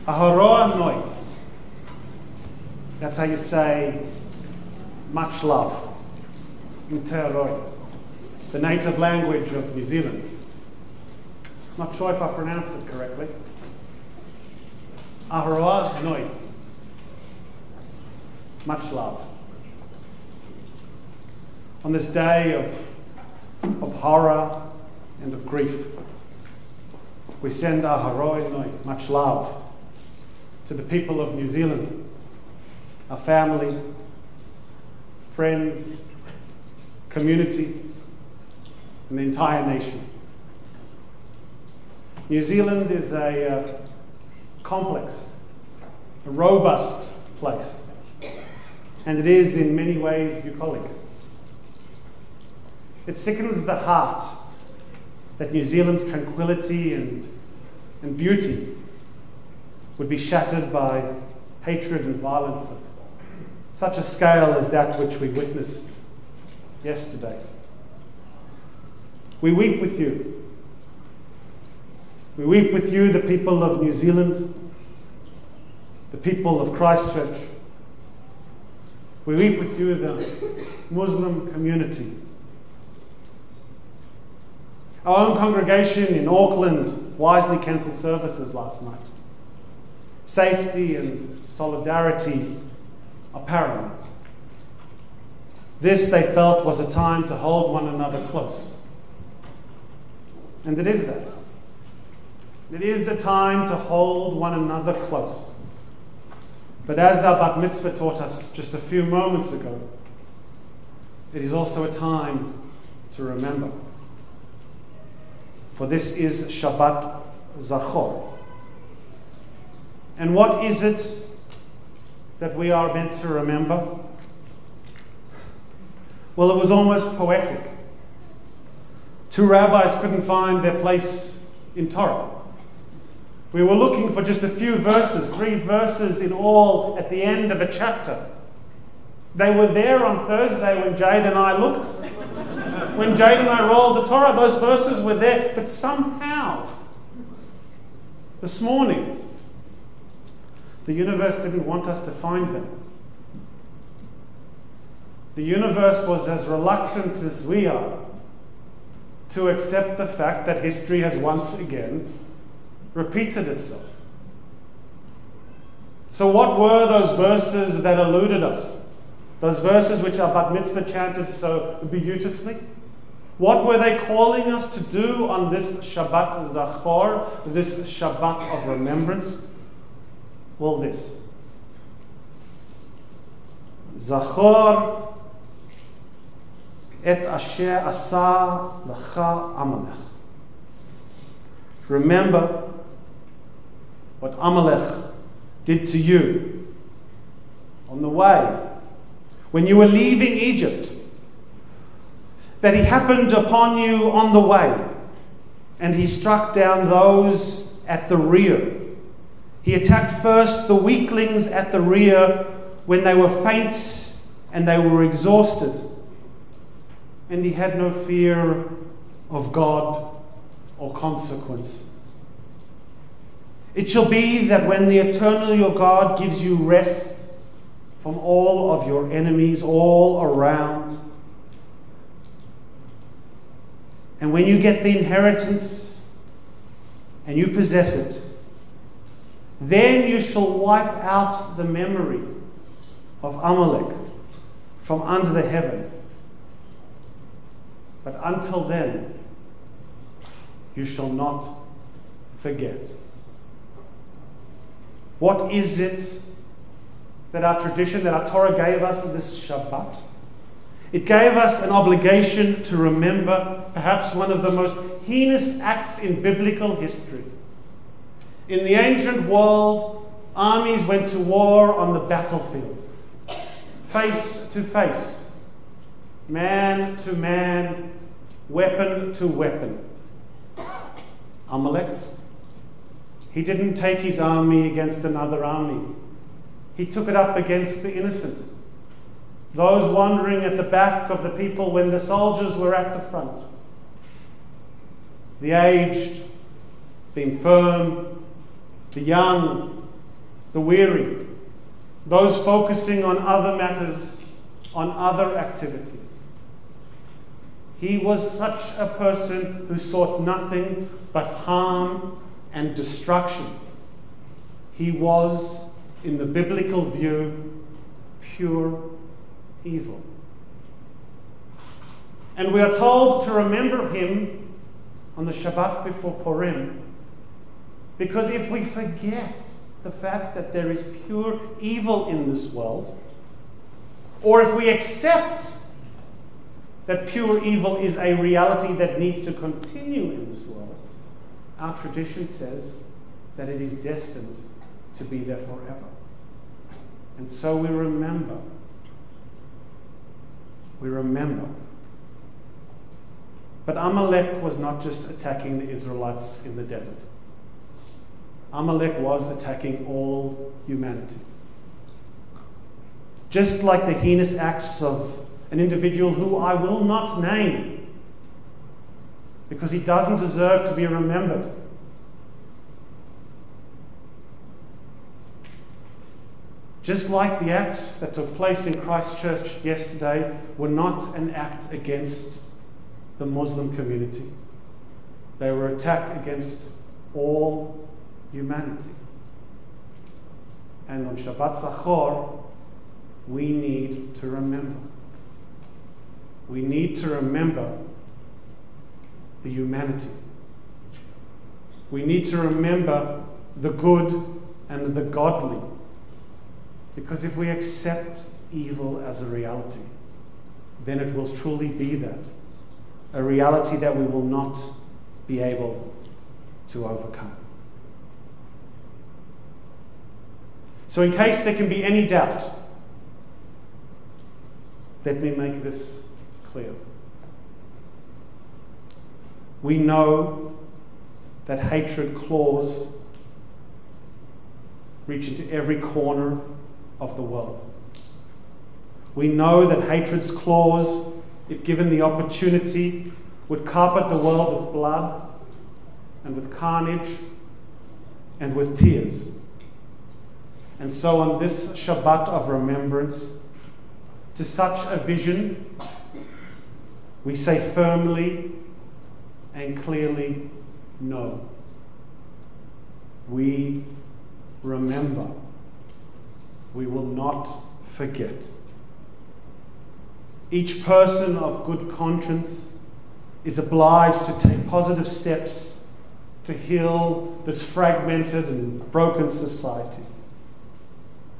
Aharoa noi. That's how you say much love in Te Aroi, the native language of New Zealand. Not sure if I pronounced it correctly. Aharoa noi. Much love. On this day of horror and of grief, we send Aharoa noi, much love, to the people of New Zealand, our family, friends, community, and the entire nation. New Zealand is a complex, a robust place, and it is in many ways bucolic. It sickens the heart that New Zealand's tranquility and beauty would be shattered by hatred and violence of such a scale as that which we witnessed yesterday. We weep with you. We weep with you, the people of New Zealand, the people of Christchurch. We weep with you, the Muslim community. Our own congregation in Auckland wisely cancelled services last night. Safety and solidarity are paramount. This, they felt, was a time to hold one another close. And it is that. It is a time to hold one another close. But as our Bat Mitzvah taught us just a few moments ago, it is also a time to remember. For this is Shabbat Zachor. And what is it that we are meant to remember? Well, it was almost poetic. Two rabbis couldn't find their place in Torah. We were looking for just a few verses, 3 verses in all at the end of a chapter. They were there on Thursday when Jade and I looked. When Jade and I rolled the Torah, those verses were there. But somehow, this morning, the universe didn't want us to find them. The universe was as reluctant as we are to accept the fact that history has once again repeated itself. So what were those verses that eluded us? Those verses which our Bat Mitzvah chanted so beautifully? What were they calling us to do on this Shabbat Zachor, this Shabbat of remembrance? Well, this. Zachor et asher asa lecha Amalek. Remember what Amalek did to you on the way when you were leaving Egypt, that he happened upon you on the way, and he struck down those at the rear. He attacked first the weaklings at the rear when they were faint and they were exhausted, and he had no fear of God or consequence. It shall be that when the eternal your God gives you rest from all of your enemies all around, and when you get the inheritance and you possess it, then you shall wipe out the memory of Amalek from under the heaven. But until then, you shall not forget. What is it that our tradition, that our Torah gave us this Shabbat? It gave us an obligation to remember perhaps one of the most heinous acts in biblical history. In the ancient world, armies went to war on the battlefield, face to face, man to man, weapon to weapon. Amalek, he didn't take his army against another army. He took it up against the innocent, those wandering at the back of the people when the soldiers were at the front. The aged, the infirm, the young, the weary, those focusing on other matters, on other activities. He was such a person who sought nothing but harm and destruction. He was, in the biblical view, pure evil. And we are told to remember him on the Shabbat before Purim, because if we forget the fact that there is pure evil in this world, or if we accept that pure evil is a reality that needs to continue in this world, our tradition says that it is destined to be there forever. And so we remember. We remember. But Amalek was not just attacking the Israelites in the desert. Amalek was attacking all humanity. Just like the heinous acts of an individual who I will not name, because he doesn't deserve to be remembered. Just like the acts that took place in Christchurch yesterday were not an act against the Muslim community. They were an attack against all humanity. And on Shabbat Zachor, we need to remember. We need to remember the humanity. We need to remember the good and the godly. Because if we accept evil as a reality, then it will truly be that. A reality that we will not be able to overcome. So in case there can be any doubt, let me make this clear. We know that hatred claws reach into every corner of the world. We know that hatred's claws, if given the opportunity, would carpet the world with blood and with carnage and with tears. And so on this Shabbat of remembrance, to such a vision, we say firmly and clearly, no. We remember. We will not forget. Each person of good conscience is obliged to take positive steps to heal this fragmented and broken society.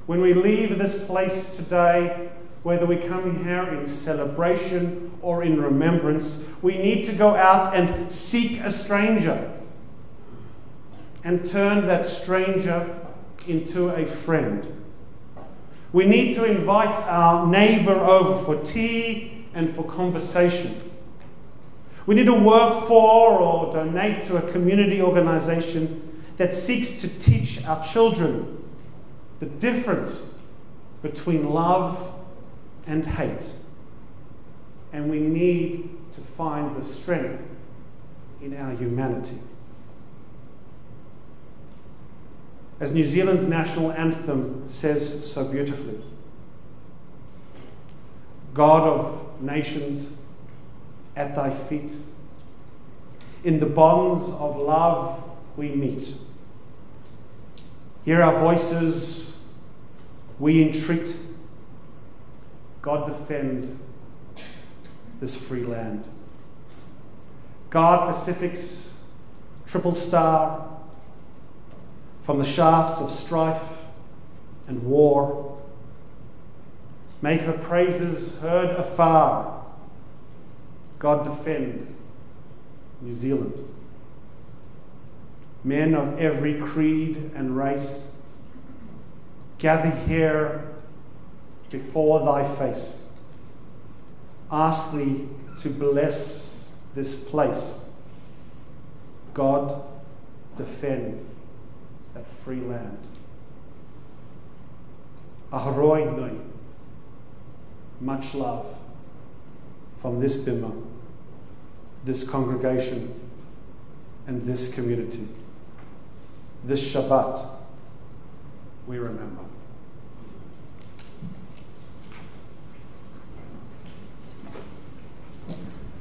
When we leave this place today, whether we come here in celebration or in remembrance, we need to go out and seek a stranger and turn that stranger into a friend. We need to invite our neighbor over for tea and for conversation. We need to work for or donate to a community organization that seeks to teach our children the difference between love and hate. And we need to find the strength in our humanity. As New Zealand's national anthem says so beautifully, God of nations, at thy feet, in the bonds of love we meet. Hear our voices, we entreat. God defend this free land. Guard Pacific's triple star from the shafts of strife and war. Make her praises heard afar. God defend New Zealand. Men of every creed and race, gather here before thy face. Ask thee to bless this place. God defend that free land. Aharoi Nui. Much love from this bima, this congregation, and this community. This Shabbat, we remember.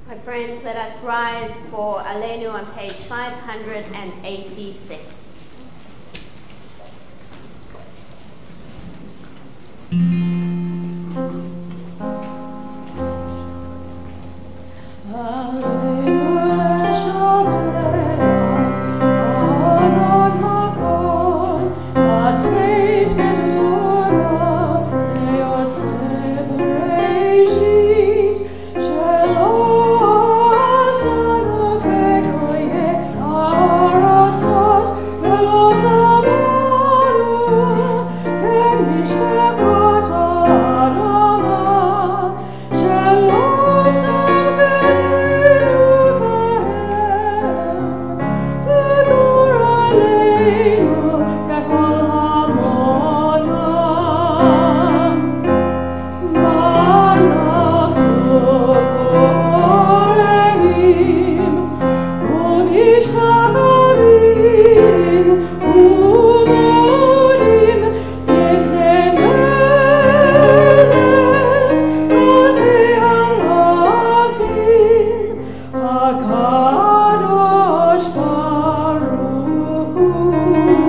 My friends, let us rise for Aleinu on page 586. Kadosh Baruch Hu.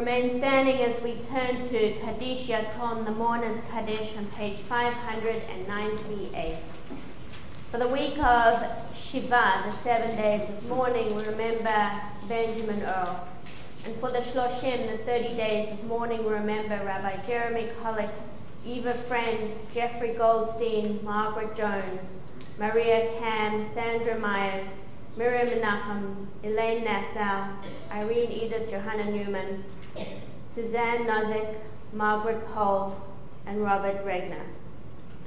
remain standing as we turn to Kaddish Yaton, the Mourner's Kaddish, on page 598. For the week of Shiva, the 7 days of mourning, we remember Benjamin Earl. And for the Shloshim, the 30 days of mourning, we remember Rabbi Jeremy Collick, Eva Friend, Jeffrey Goldstein, Margaret Jones, Maria Cam, Sandra Myers, Miriam Menachem, Elaine Nassau, Irene Edith Johanna Newman, Suzanne Nozick, Margaret Pohl, and Robert Regner.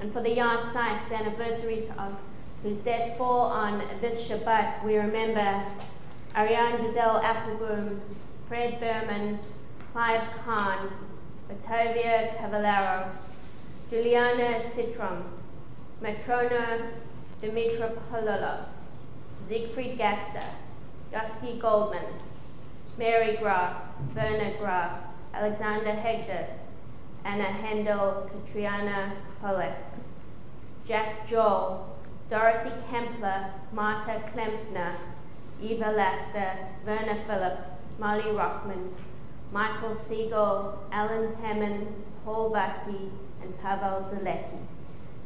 And for the Yahrzeits, the anniversaries of whose death fall on this Shabbat, we remember Ariane Giselle Applegroom, Fred Berman, Clive Kahn, Batavia Cavallaro, Juliana Citrom, Matrona Dimitra Pololos, Siegfried Gaster, Dusky Goldman, Mary Graf, Werner Graf, Alexander Hegdes, Anna Hendel, Katriana Pollack, Jack Joel, Dorothy Kempler, Marta Klempner, Eva Laster, Werner Phillip, Molly Rockman, Michael Siegel, Alan Tamman, Paul Batty, and Pavel Zalecki.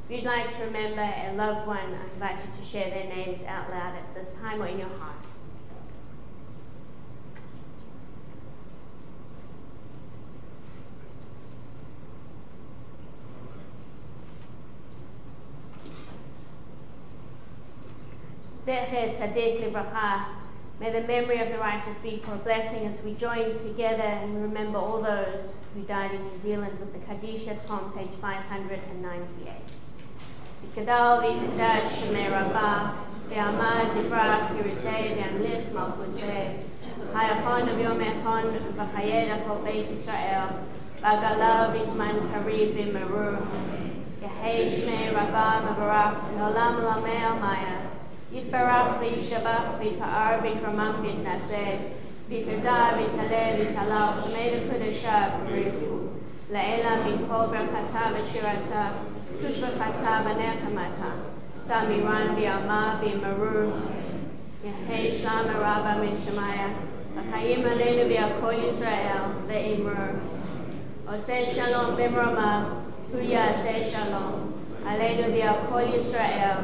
If you'd like to remember a loved one, I invite you to share their names out loud at this time or in your hearts. Zecher Tzaddik Livracha. May the memory of the righteous be for a blessing as we join together and remember all those who died in New Zealand with the Kaddish Yaton, page 598. V'kadal v'kadash shemei rabbah, v'amad divrach yiritei v'amlich malchutei, hayachon v'yom echon v'chayed achol beit Yisrael, v'agala v'zman karib v'merur, yehei shemei rabbah v'barach, v'olam lamei almaya, Yitbarach v'yishabach v'yipa'ar v'yikramam v'yitnaseh v'yitadar v'yitaleh v'yitalal shemei l'kudashah v'richu la'ela v'yikol b'rakata v'shirata tushvachata v'nechamata tamiran v'yama v'yimarur yehei shlam araba min shemaya v'chayim aleinu v'yakol Yisrael v'imur oseh shalom b'mrama hu yaseh shalom aleinu v'yakol Yisrael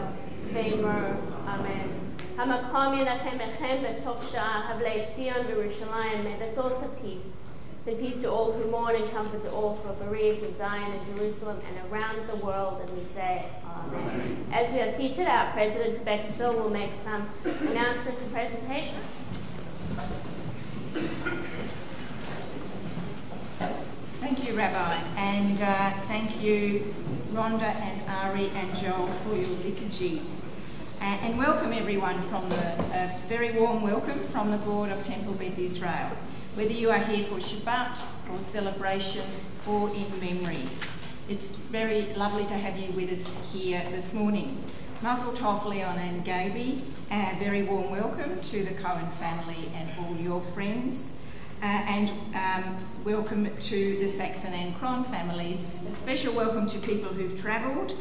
v'imur. Amen. Hamakom Yenachem Echem B'Tok Sha'ah Havlei Tzion V'Yerushalayim. May this also peace. Send peace to all who mourn and comfort to all who are bereaved in Zion and Jerusalem and around the world. And we say, Amen. As we are seated, our President Rebecca Sill will make some announcements and presentations. Thank you, Rabbi, and thank you, Rhonda and Ari and Joel, for your liturgy. And welcome everyone a very warm welcome from the board of Temple Beth Israel, whether you are here for Shabbat or celebration or in memory. It's very lovely to have you with us here this morning. Mazel Tov, Leon and Gaby, a very warm welcome to the Cohen family and all your friends. And welcome to the Saxon and Cron families. A special welcome to people who've travelled,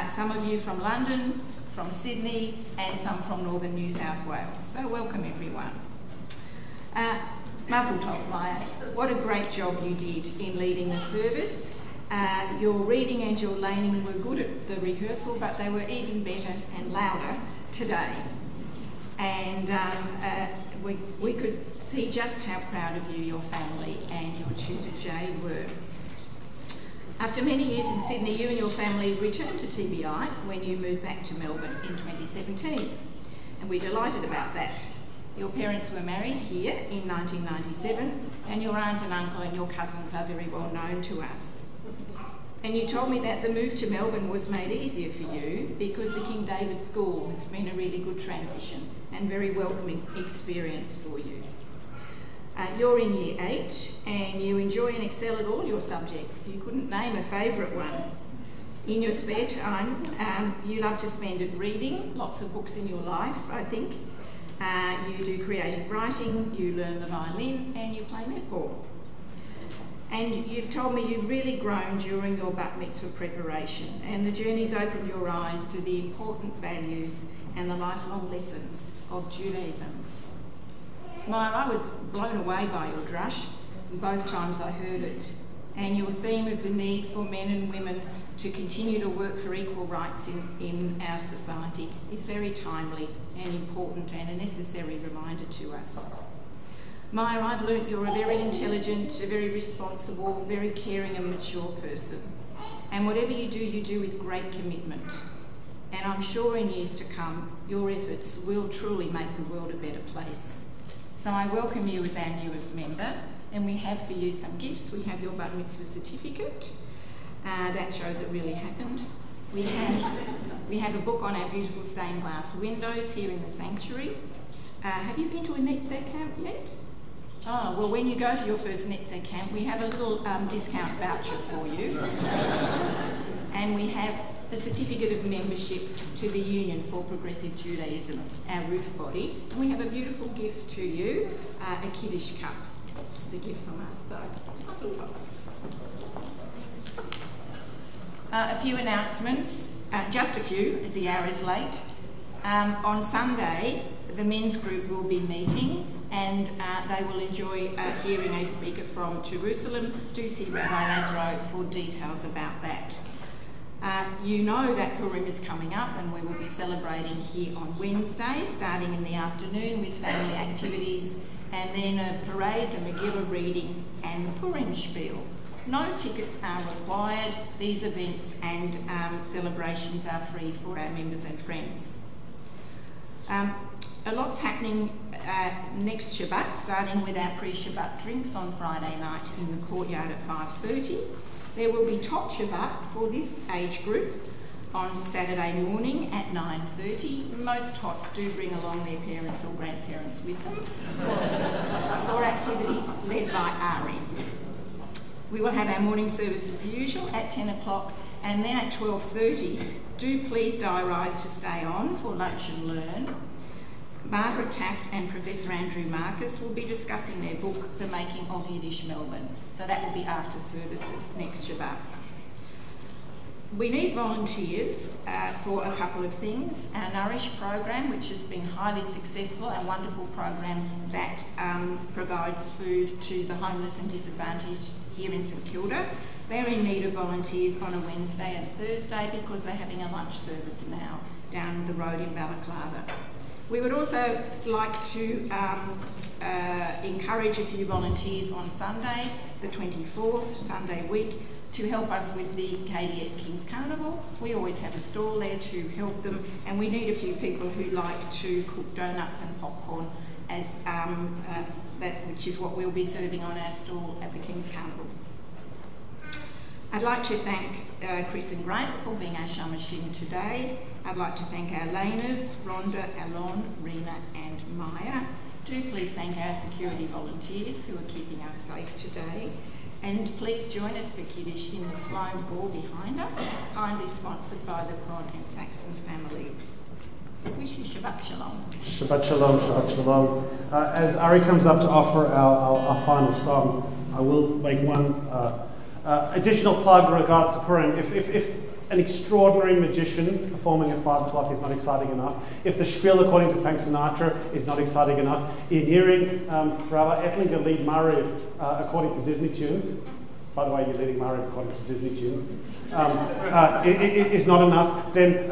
some of you from London, from Sydney, and some from northern New South Wales. So welcome everyone. Mazel Tov, Maya. What a great job you did in leading the service. Your reading and your laning were good at the rehearsal, but they were even better and louder today. And we could see just how proud of you, your family, and your tutor Jay were. After many years in Sydney, you and your family returned to TBI when you moved back to Melbourne in 2017, and we're delighted about that. Your parents were married here in 1997, and your aunt and uncle and your cousins are very well known to us. And you told me that the move to Melbourne was made easier for you because the King David School has been a really good transition and very welcoming experience for you. You're in Year 8 and you enjoy and excel at all your subjects. You couldn't name a favourite one. In your spare time, you love to spend it reading, lots of books in your life, I think. You do creative writing, you learn the violin, and you play netball. And you've told me you've really grown during your bat mitzvah preparation, and the journey's opened your eyes to the important values and the lifelong lessons of Judaism. Maya, I was blown away by your drush. both times I heard it. And your theme of the need for men and women to continue to work for equal rights in our society is very timely and important and a necessary reminder to us. Maya, I've learnt you're a very intelligent, a very responsible, very caring and mature person. And whatever you do with great commitment. And I'm sure in years to come, your efforts will truly make the world a better place. So I welcome you as our newest member, and we have for you some gifts. We have your Bar Mitzvah certificate. That shows it really happened. We have a book on our beautiful stained glass windows here in the sanctuary. Have you been to a Netzeh camp yet? Oh, well, when you go to your first Netzeh camp, we have a little discount voucher for you. And we have a certificate of membership to the Union for Progressive Judaism, our roof body. And we have a beautiful gift to you, a Kiddush cup. It's a gift from us, so a few announcements, just a few, as the hour is late. On Sunday, the men's group will be meeting, and they will enjoy hearing a speaker from Jerusalem. Do see Rabbi Lazaro for details about that. You know that Purim is coming up, and we will be celebrating here on Wednesday, starting in the afternoon with family activities, and then a parade, a Megillah reading, and the Purim spiel. No tickets are required. These events and celebrations are free for our members and friends. A lot's happening next Shabbat, starting with our pre-Shabbat drinks on Friday night in the courtyard at 5:30. There will be Tot Shabbat for this age group on Saturday morning at 9:30. Most Tots do bring along their parents or grandparents with them for activities led by Ari. We will have our morning service as usual at 10 o'clock, and then at 12:30, do please diarise to stay on for lunch and learn. Margaret Taft and Professor Andrew Marcus will be discussing their book, The Making of Yiddish Melbourne. So that will be after services next Shabbat. We need volunteers for a couple of things. Our Nourish program, which has been highly successful, a wonderful program that provides food to the homeless and disadvantaged here in St Kilda. They're in need of volunteers on a Wednesday and Thursday because they're having a lunch service now down the road in Balaclava. We would also like to encourage a few volunteers on Sunday, the 24th, Sunday week, to help us with the KDS King's Carnival. We always have a stall there to help them, and we need a few people who like to cook donuts and popcorn, as which is what we'll be serving on our stall at the King's Carnival. I'd like to thank Chris and Grant for being our shamashim today. I'd like to thank our laners, Rhonda, Alon, Rena and Maya. Do please thank our security volunteers who are keeping us safe today. And please join us for Kiddush in the Sloan Hall behind us, kindly sponsored by the Cron and Saxon families. I wish you Shabbat Shalom. Shabbat Shalom, Shabbat Shalom. As Ari comes up to offer our final song, I will make one additional plug in regards to Purim. If an extraordinary magician performing at 5 o'clock is not exciting enough, if the spiel according to Frank Sinatra is not exciting enough, in hearing Rabbi Ettlinger lead Mariv according to Disney tunes, by the way, you're leading Mariv according to Disney tunes, it is not enough, then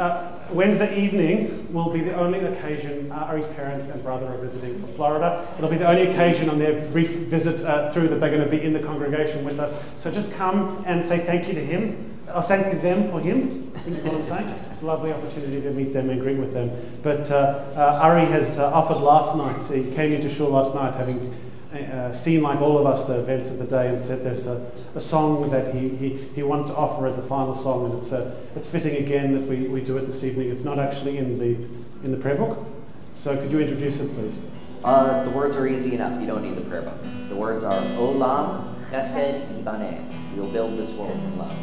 Wednesday evening will be the only occasion Ari's parents and brother are visiting from Florida. It'll be the only occasion on their brief visit through that they're going to be in the congregation with us. So just come and say thank you to him. I'll thank them for him. You know what I'm saying? It's a lovely opportunity to meet them and greet with them. But Ari has offered last night. So he came into shul last night having seen, like all of us, the events of the day, and said there's a song that he wanted to offer as a final song, and it's fitting again that we do it this evening. It's not actually in the prayer book. So could you introduce it, please? The words are easy enough. You don't need the prayer book. The words are Olam Chesed Yibaneh. We'll build this world from love.